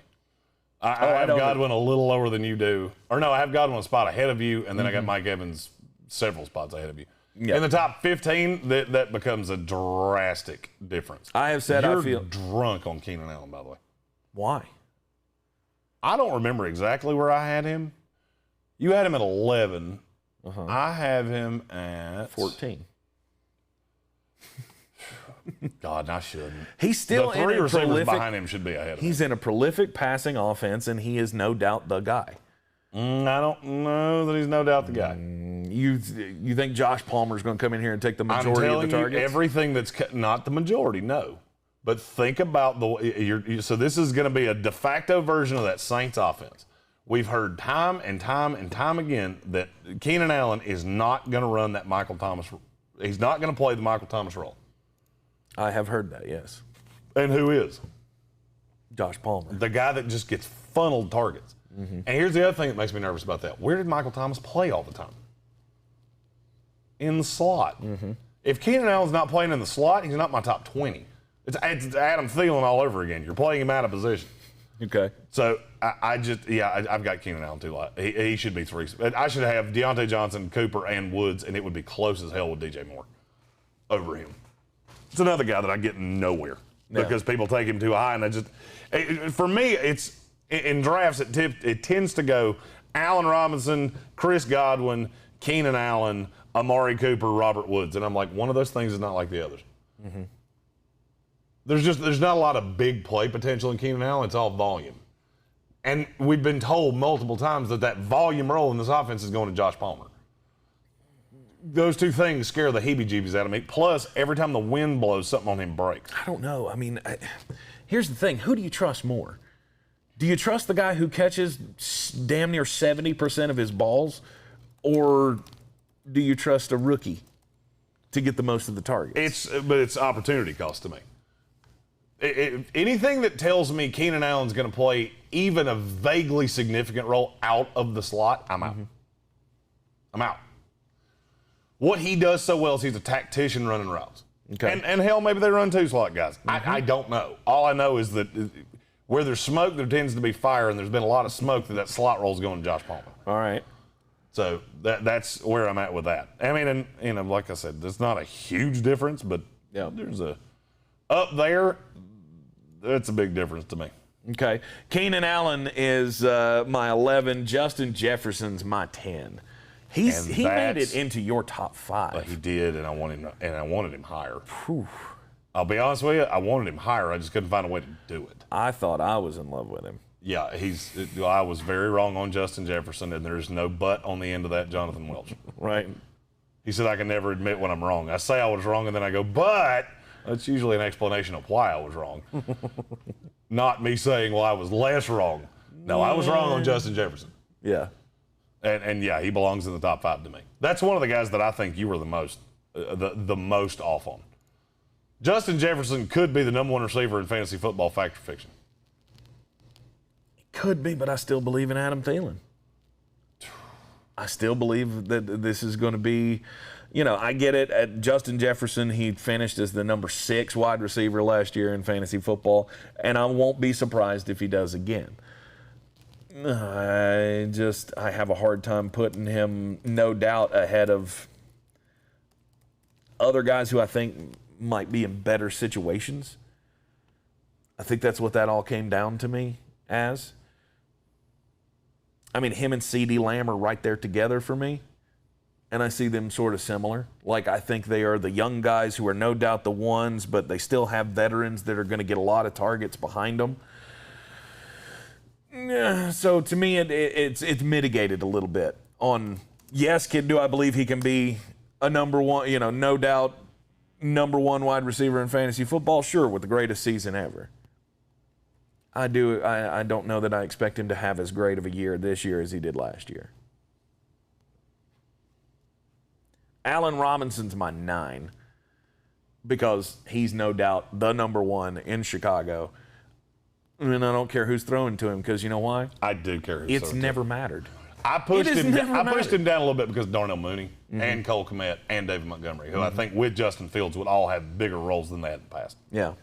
I have Godwin a little lower than you do. Or no, I have Godwin a spot ahead of you, and then I got Mike Evans several spots ahead of you. Yep. In the top 15, that becomes a drastic difference. I have said You're I feel drunk on Keenan Allen, by the way. Why? I don't remember exactly where I had him. You had him at 11. I have him at 14. God, I shouldn't. He's still the 3 in a receivers prolific, behind him should be ahead of him. He's in a prolific passing offense, and he is no doubt the guy. I don't know that he's no doubt the guy. You think Josh Palmer's going to come in here and take the majority of the targets? Everything that's not the majority, no. But think about so this is going to be a de facto version of that Saints offense. We've heard time and time and time again that Keenan Allen is not going to run that Michael Thomas. He's not going to play the Michael Thomas role. I have heard that, yes. And who is? Josh Palmer. The guy that just gets funneled targets. And here's the other thing that makes me nervous about that. Where did Michael Thomas play all the time? In the slot. If Keenan Allen's not playing in the slot, he's not my top 20. It's Adam Thielen all over again. You're playing him out of position. Okay. So I've got Keenan Allen too. He should be 3. I should have Deontay Johnson, Cooper, and Woods, and it would be close as hell with DJ Moore over him. It's another guy that I get nowhere because people take him too high, and for me, it's in drafts. It tends to go Allen Robinson, Chris Godwin, Keenan Allen, Amari Cooper, Robert Woods, and I'm like, one of those things is not like the others. There's not a lot of big play potential in Keenan Allen. It's all volume, and we've been told multiple times that volume role in this offense is going to Josh Palmer. Those two things scare the heebie-jeebies out of me. Plus, every time the wind blows, something on him breaks. I don't know. I mean, here's the thing. Who do you trust more? Do you trust the guy who catches damn near 70% of his balls, or do you trust a rookie to get the most of the targets? But it's opportunity cost to me. Anything that tells me Keenan Allen's going to play even a vaguely significant role out of the slot, I'm out. I'm out. What he does so well is he's a tactician running routes. Okay. And hell, maybe they run 2 slot guys. I don't know. All I know is that where there's smoke, there tends to be fire, and there's been a lot of smoke that slot roll's going to Josh Palmer. All right. So that's where I'm at with that. I mean, and like I said, there's not a huge difference, but there's up there, that's a big difference to me. Okay. Keenan Allen is my 11. Justin Jefferson's my 10. He made it into your top 5. He did, and I wanted him higher. Whew. I'll be honest with you, I wanted him higher. I just couldn't find a way to do it. I thought I was in love with him. Yeah, I was very wrong on Justin Jefferson, and there's no but on the end of that, Jonathan Welch. Right. He said I can never admit when I'm wrong. I say I was wrong, and then I go, but that's usually an explanation of why I was wrong. Not me saying, well, I was less wrong. No, I was wrong on Justin Jefferson. Yeah. And he belongs in the top 5 to me. That's one of the guys that I think you were the most off on. Justin Jefferson could be the number 1 receiver in fantasy football, fact or fiction. Could be, but I still believe in Adam Thielen. I still believe that this is going to be, I get it. At Justin Jefferson, he finished as the number 6 wide receiver last year in fantasy football, and I won't be surprised if he does again. I have a hard time putting him, no doubt, ahead of other guys who I think might be in better situations. I think that's what that all came down to me as. I mean, him and CeeDee Lamb are right there together for me. And I see them sort of similar. Like, I think they are the young guys who are no doubt the ones, but they still have veterans that are going to get a lot of targets behind them. Yeah, so to me, it's mitigated a little bit on, yes, do I believe he can be a number one, no doubt number one wide receiver in fantasy football? Sure, with the greatest season ever. I don't know that I expect him to have as great of a year this year as he did last year. Allen Robinson's my 9 because he's no doubt the number one in Chicago. And I don't care who's throwing to him because you know why? I do care who's It's throwing never to him. mattered. I pushed him down a little bit because Darnell Mooney and Cole Kmet and David Montgomery, who I think with Justin Fields would all have bigger roles than they had in the past. Yeah.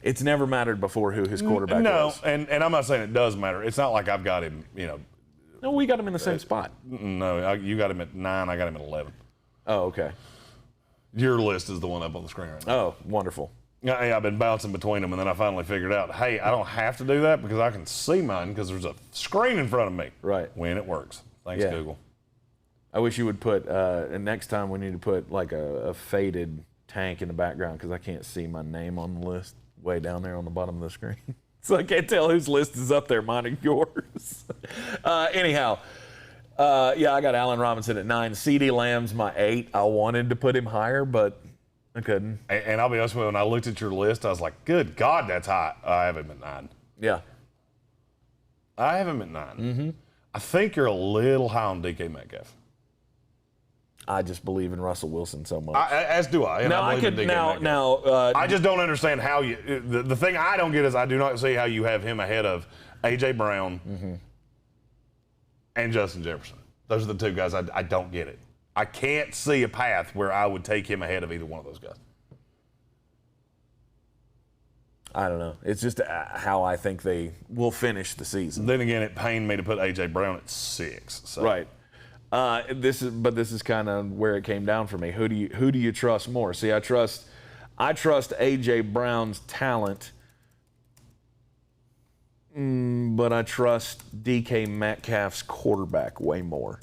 It's never mattered before who his quarterback was. No, and I'm not saying it does matter. It's not like I've got him, No, we got him in the same spot. No, you got him at 9. I got him at 11. Oh, okay. Your list is the one up on the screen right now. Oh, wonderful. Yeah, I've been bouncing between them, and then I finally figured out, hey, I don't have to do that because I can see mine because there's a screen in front of me. Right. When it works. Thanks, Yeah. Google. I wish you would put, and next time we need to put like a faded tank in the background because I can't see my name on the list way down there on the bottom of the screen. So I can't tell whose list is up there, mine or yours. Anyhow, I got Allen Robinson at 9. CeeDee Lamb's my 8. I wanted to put him higher, but I couldn't. And I'll be honest with you, when I looked at your list, I was like, good God, that's high. I have him at 9. Yeah. I have him at 9. Mm-hmm. I think you're a little high on DK Metcalf. I just believe in Russell Wilson so much. As do I. And now I believe in DK Metcalf. I just don't understand how you. The thing I don't get is I do not see how you have him ahead of A.J. Brown and Justin Jefferson. Those are the two guys I don't get it. I can't see a path where I would take him ahead of either one of those guys. I don't know. It's just how I think they will finish the season. Then again, it pained me to put A.J. Brown at 6. So. Right. This is kind of where it came down for me. Who do you trust more? See, I trust A.J. Brown's talent, but I trust DK Metcalf's quarterback way more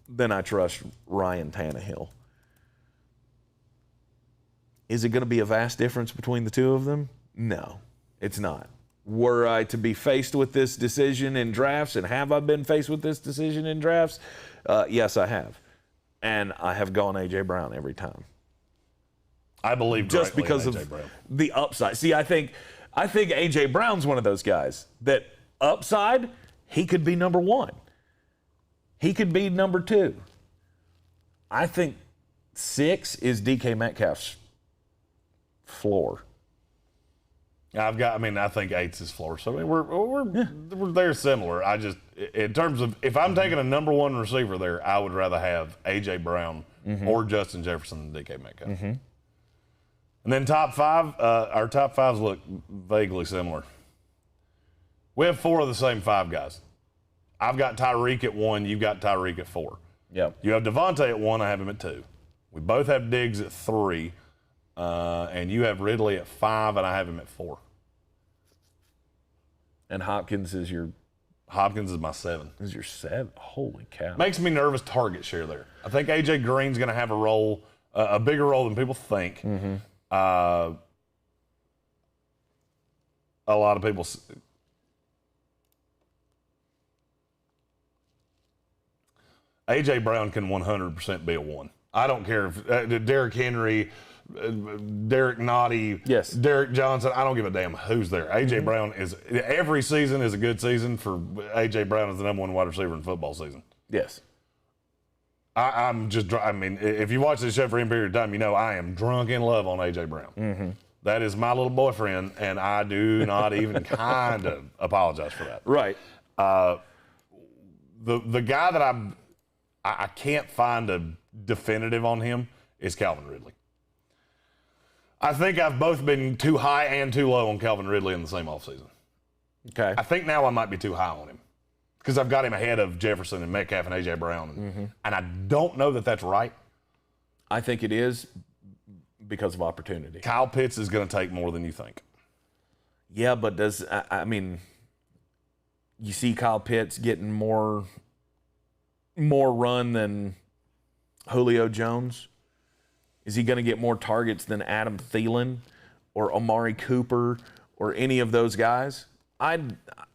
than I trust Ryan Tannehill. Is it going to be a vast difference between the two of them? No, it's not. Were I to be faced with this decision in drafts, and have I been faced with this decision in drafts? Yes, I have. And I have gone A.J. Brown every time. I believe just because of the upside. See, I think A.J. Brown's one of those guys that upside, he could be number 1. He could be number 2. I think 6 is DK Metcalf's floor. I think 8's his floor. So we're there similar. I just, in terms of, if I'm taking a number 1 receiver there, I would rather have A.J. Brown or Justin Jefferson than DK Metcalf. Mm-hmm. And then top 5, our top 5s look vaguely similar. We have 4 of the same 5 guys. I've got Tyreek at 1. You've got Tyreek at 4. Yep. You have Devonte at 1. I have him at 2. We both have Diggs at 3. And you have Ridley at 5, and I have him at 4. And Hopkins is my 7. Is your 7? Holy cow! Makes me nervous target share there. I think A.J. Green's going to have a role, a bigger role than people think. Mm-hmm. A lot of people. A.J. Brown can 100% be a 1. I don't care if Derrick Henry, Derek Nottie, yes, Derek Johnson. I don't give a damn who's there. A.J. Brown is every season is a good season for A.J. Brown as the number 1 wide receiver in football season. Yes. If you watch this show for any period of time, you know I am drunk in love on A.J. Brown. Mm-hmm. That is my little boyfriend, and I do not even kind of apologize for that. Right. The guy that I can't find a definitive on him is Calvin Ridley. I think I've both been too high and too low on Calvin Ridley in the same offseason. Okay. I think now I might be too high on him because I've got him ahead of Jefferson and Metcalf and A.J. Brown. And I don't know that that's right. I think it is because of opportunity. Kyle Pitts is going to take more than you think. Yeah, but you see Kyle Pitts getting more run than Julio Jones? Is he going to get more targets than Adam Thielen or Amari Cooper or any of those guys? I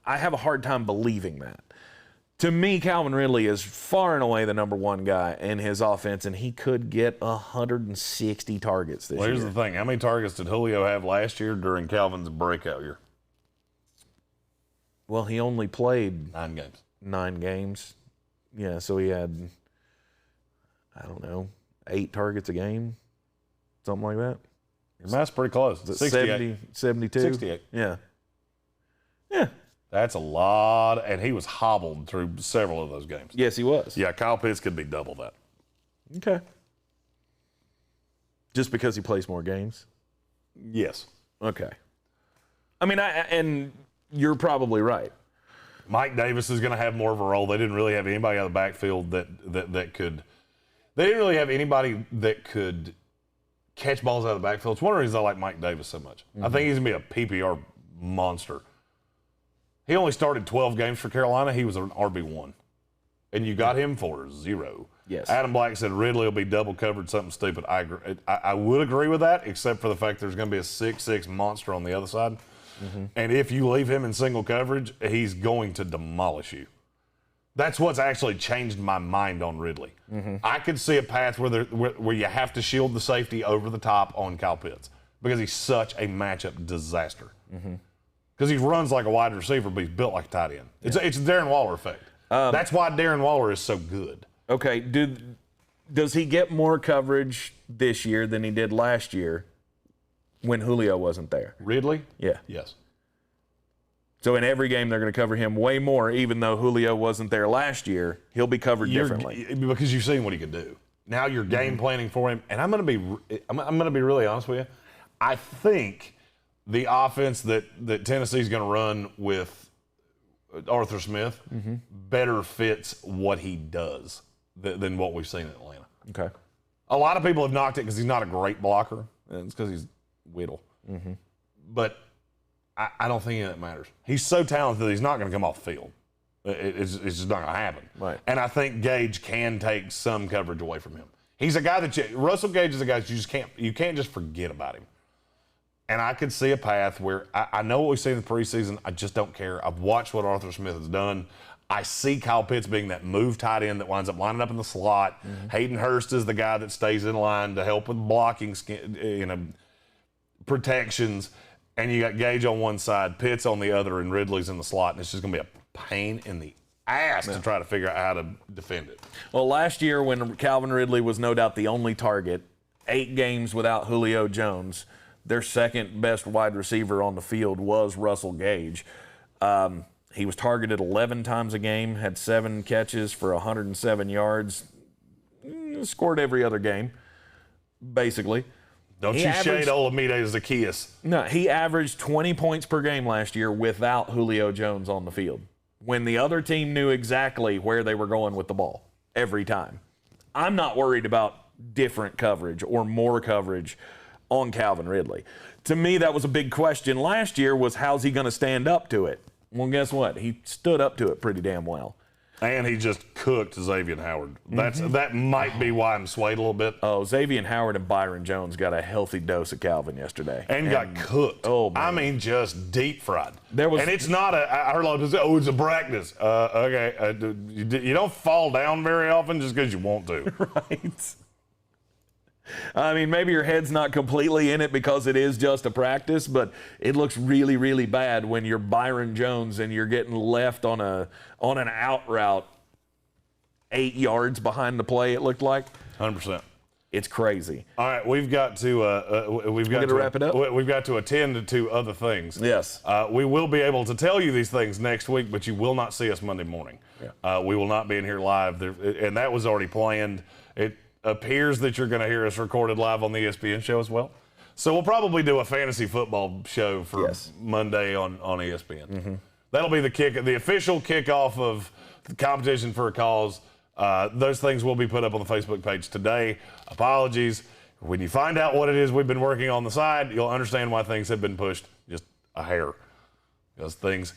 have a hard time believing that. To me, Calvin Ridley is far and away the number one guy in his offense, and he could get 160 targets this year. Well, here's the thing. How many targets did Julio have last year during Calvin's breakout year? Well, he only played 9 games. 9 games. Yeah, so he had, 8 targets a game, something like that. Your math's pretty close. 68. 72? 68. Yeah. Yeah. That's a lot, and he was hobbled through several of those games. Yes, he was. Yeah, Kyle Pitts could be double that. Okay. Just because he plays more games? Yes. Okay. I mean, and you're probably right. Mike Davis is going to have more of a role. They didn't really have anybody out of the backfield that could. They didn't really have anybody that could catch balls out of the backfield. It's one of the reasons I like Mike Davis so much. I think he's going to be a PPR monster. He only started 12 games for Carolina. He was an RB1. And you got him for 0. Yes. Adam Black said Ridley will be double covered, something stupid. I agree. I would agree with that, except for the fact there's going to be a 6'6" monster on the other side. Mm-hmm. And if you leave him in single coverage, he's going to demolish you. That's what's actually changed my mind on Ridley. Mm-hmm. I could see a path where you have to shield the safety over the top on Kyle Pitts because he's such a matchup disaster. Mm-hmm. Because he runs like a wide receiver, but he's built like a tight end. It's a Darren Waller effect. That's why Darren Waller is so good. Okay, does he get more coverage this year than he did last year when Julio wasn't there? Ridley? Yeah. Yes. So in every game they're going to cover him way more, even though Julio wasn't there last year. He'll be covered differently because you've seen what he can do. Now you're game planning for him, and I'm going to be really honest with you. I think the offense that Tennessee's going to run with Arthur Smith better fits what he does than what we've seen in Atlanta. Okay. A lot of people have knocked it because he's not a great blocker, and it's because he's Whittle. Mm-hmm. But I don't think that matters. He's so talented that he's not going to come off the field. It's just not going to happen. Right. And I think Gage can take some coverage away from him. He's a guy Russell Gage is a guy that you can't just forget about him. And I could see a path where I know what we've seen in the preseason. I just don't care. I've watched what Arthur Smith has done. I see Kyle Pitts being that move tight end that winds up lining up in the slot. Mm-hmm. Hayden Hurst is the guy that stays in line to help with blocking, protections. And you got Gage on one side, Pitts on the other, and Ridley's in the slot. And it's just going to be a pain in the ass to try to figure out how to defend it. Well, last year when Calvin Ridley was no doubt the only target, 8 games without Julio Jones, their second best wide receiver on the field was Russell Gage. He was targeted 11 times a game, had 7 catches for 107 yards, scored every other game, basically. Don't you shade Olamide Zacchaeus. No, he averaged 20 points per game last year without Julio Jones on the field, when the other team knew exactly where they were going with the ball every time. I'm not worried about different coverage or more coverage on Calvin Ridley. To me, that was a big question last year, was how's he going to stand up to it? Well, guess what? He stood up to it pretty damn well. And he just cooked Xavier Howard. That might be why I'm swayed a little bit. Oh, Xavier Howard and Byron Jones got a healthy dose of Calvin yesterday. And got cooked. Oh, man. I mean, just deep fried. And it's not I heard a lot of people say, it's a practice. Okay. You don't fall down very often just because you want to. Right. I mean, maybe your head's not completely in it because it is just a practice, but it looks really, really bad when you're Byron Jones and you're getting left on an out route 8 yards behind the play, it looked like. 100%. It's crazy. All right, we've got to wrap it up. We've got to attend to other things. Yes. We will be able to tell you these things next week, but you will not see us Monday morning. Yeah. We will not be in here live, and that was already planned. It appears that you're going to hear us recorded live on the ESPN show as well. So we'll probably do a fantasy football show for Monday on ESPN. Mm-hmm. That'll be the official kickoff of the competition for a cause. Those things will be put up on the Facebook page today. Apologies. When you find out what it is we've been working on the side, you'll understand why things have been pushed just a hair. Because things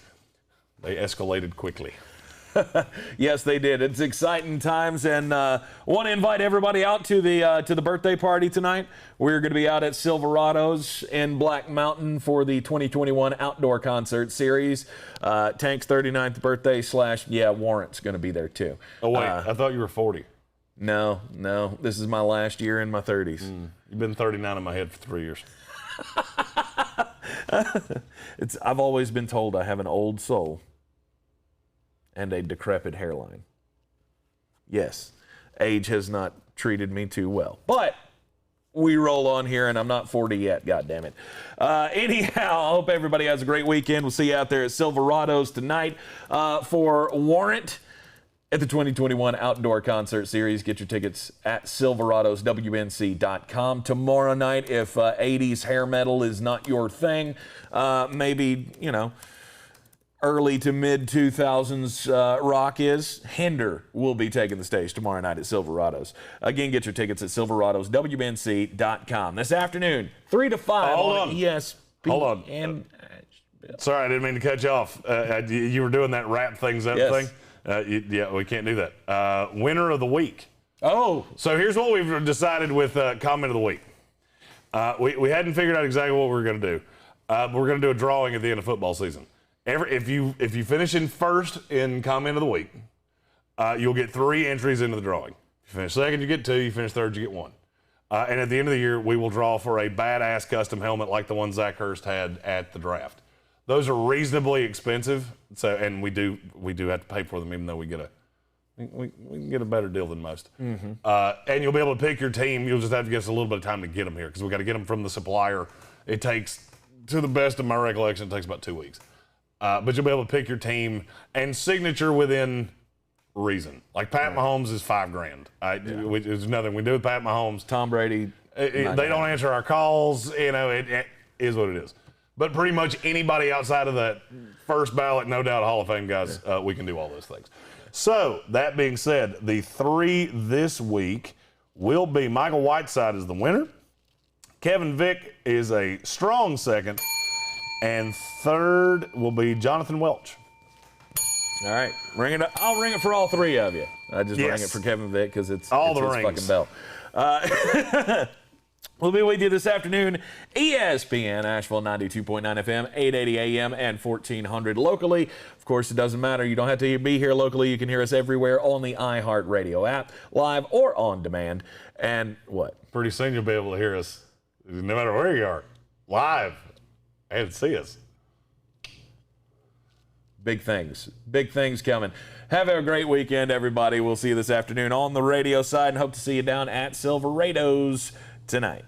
They escalated quickly. Yes, they did. It's exciting times, and want to invite everybody out to the birthday party tonight. We're going to be out at Silverado's in Black Mountain for the 2021 Outdoor Concert Series. Tank's 39th birthday / Warrant's going to be there too. Oh wait, I thought you were 40. No. This is my last year in my 30s. You've been 39 in my head for 3 years. I've always been told I have an old soul and a decrepit hairline. Yes, age has not treated me too well. But we roll on here, and I'm not 40 yet, God damn it. Anyhow, I hope everybody has a great weekend. We'll see you out there at Silverado's tonight for Warrant at the 2021 Outdoor Concert Series. Get your tickets at silveradoswnc.com. Tomorrow night, if 80s hair metal is not your thing, maybe, early to mid 2000s rock is, Hinder will be taking the stage tomorrow night at Silverado's. Again, get your tickets at silveradoswnc.com. This afternoon, 3 to 5 on ESPN. Hold on. Sorry, I didn't mean to cut you off. You were doing that wrap things up thing. Yeah, we can't do that. Winner of the week. Oh. So here's what we've decided with comment of the week. We hadn't figured out exactly what we were going to do. We're going to do a drawing at the end of football season. If you finish in first in comment of the week, you'll get 3 entries into the drawing. If you finish second, you get 2. You finish third, you get 1. And at the end of the year, we will draw for a badass custom helmet like the one Zach Hurst had at the draft. Those are reasonably expensive, and we do have to pay for them, even though we can get a better deal than most. Mm-hmm. And you'll be able to pick your team. You'll just have to give us a little bit of time to get them here because we got to get them from the supplier. It takes, to the best of my recollection, it takes about 2 weeks. But you'll be able to pick your team and signature within reason. Like Pat Mahomes is $5,000. There's nothing we do with Pat Mahomes. Tom Brady. They don't answer our calls. It is what it is. But pretty much anybody outside of that first ballot, no doubt, Hall of Fame guys, we can do all those things. So that being said, the 3 this week will be Michael Whiteside is the winner. Kevin Vick is a strong second. And third will be Jonathan Welch. All right, ring it up. I'll ring it for all 3 of you. I just rang it for Kevin Vick because it's all his the rings. Fucking bell. We'll be with you this afternoon. ESPN Asheville 92.9 FM, 880 AM, and 1400 locally. Of course, it doesn't matter. You don't have to be here locally. You can hear us everywhere on the iHeartRadio app, live or on demand. And what? Pretty soon you'll be able to hear us no matter where you are, live, and see us. Big things coming. Have a great weekend, everybody. We'll see you this afternoon on the radio side and hope to see you down at Silverado's tonight.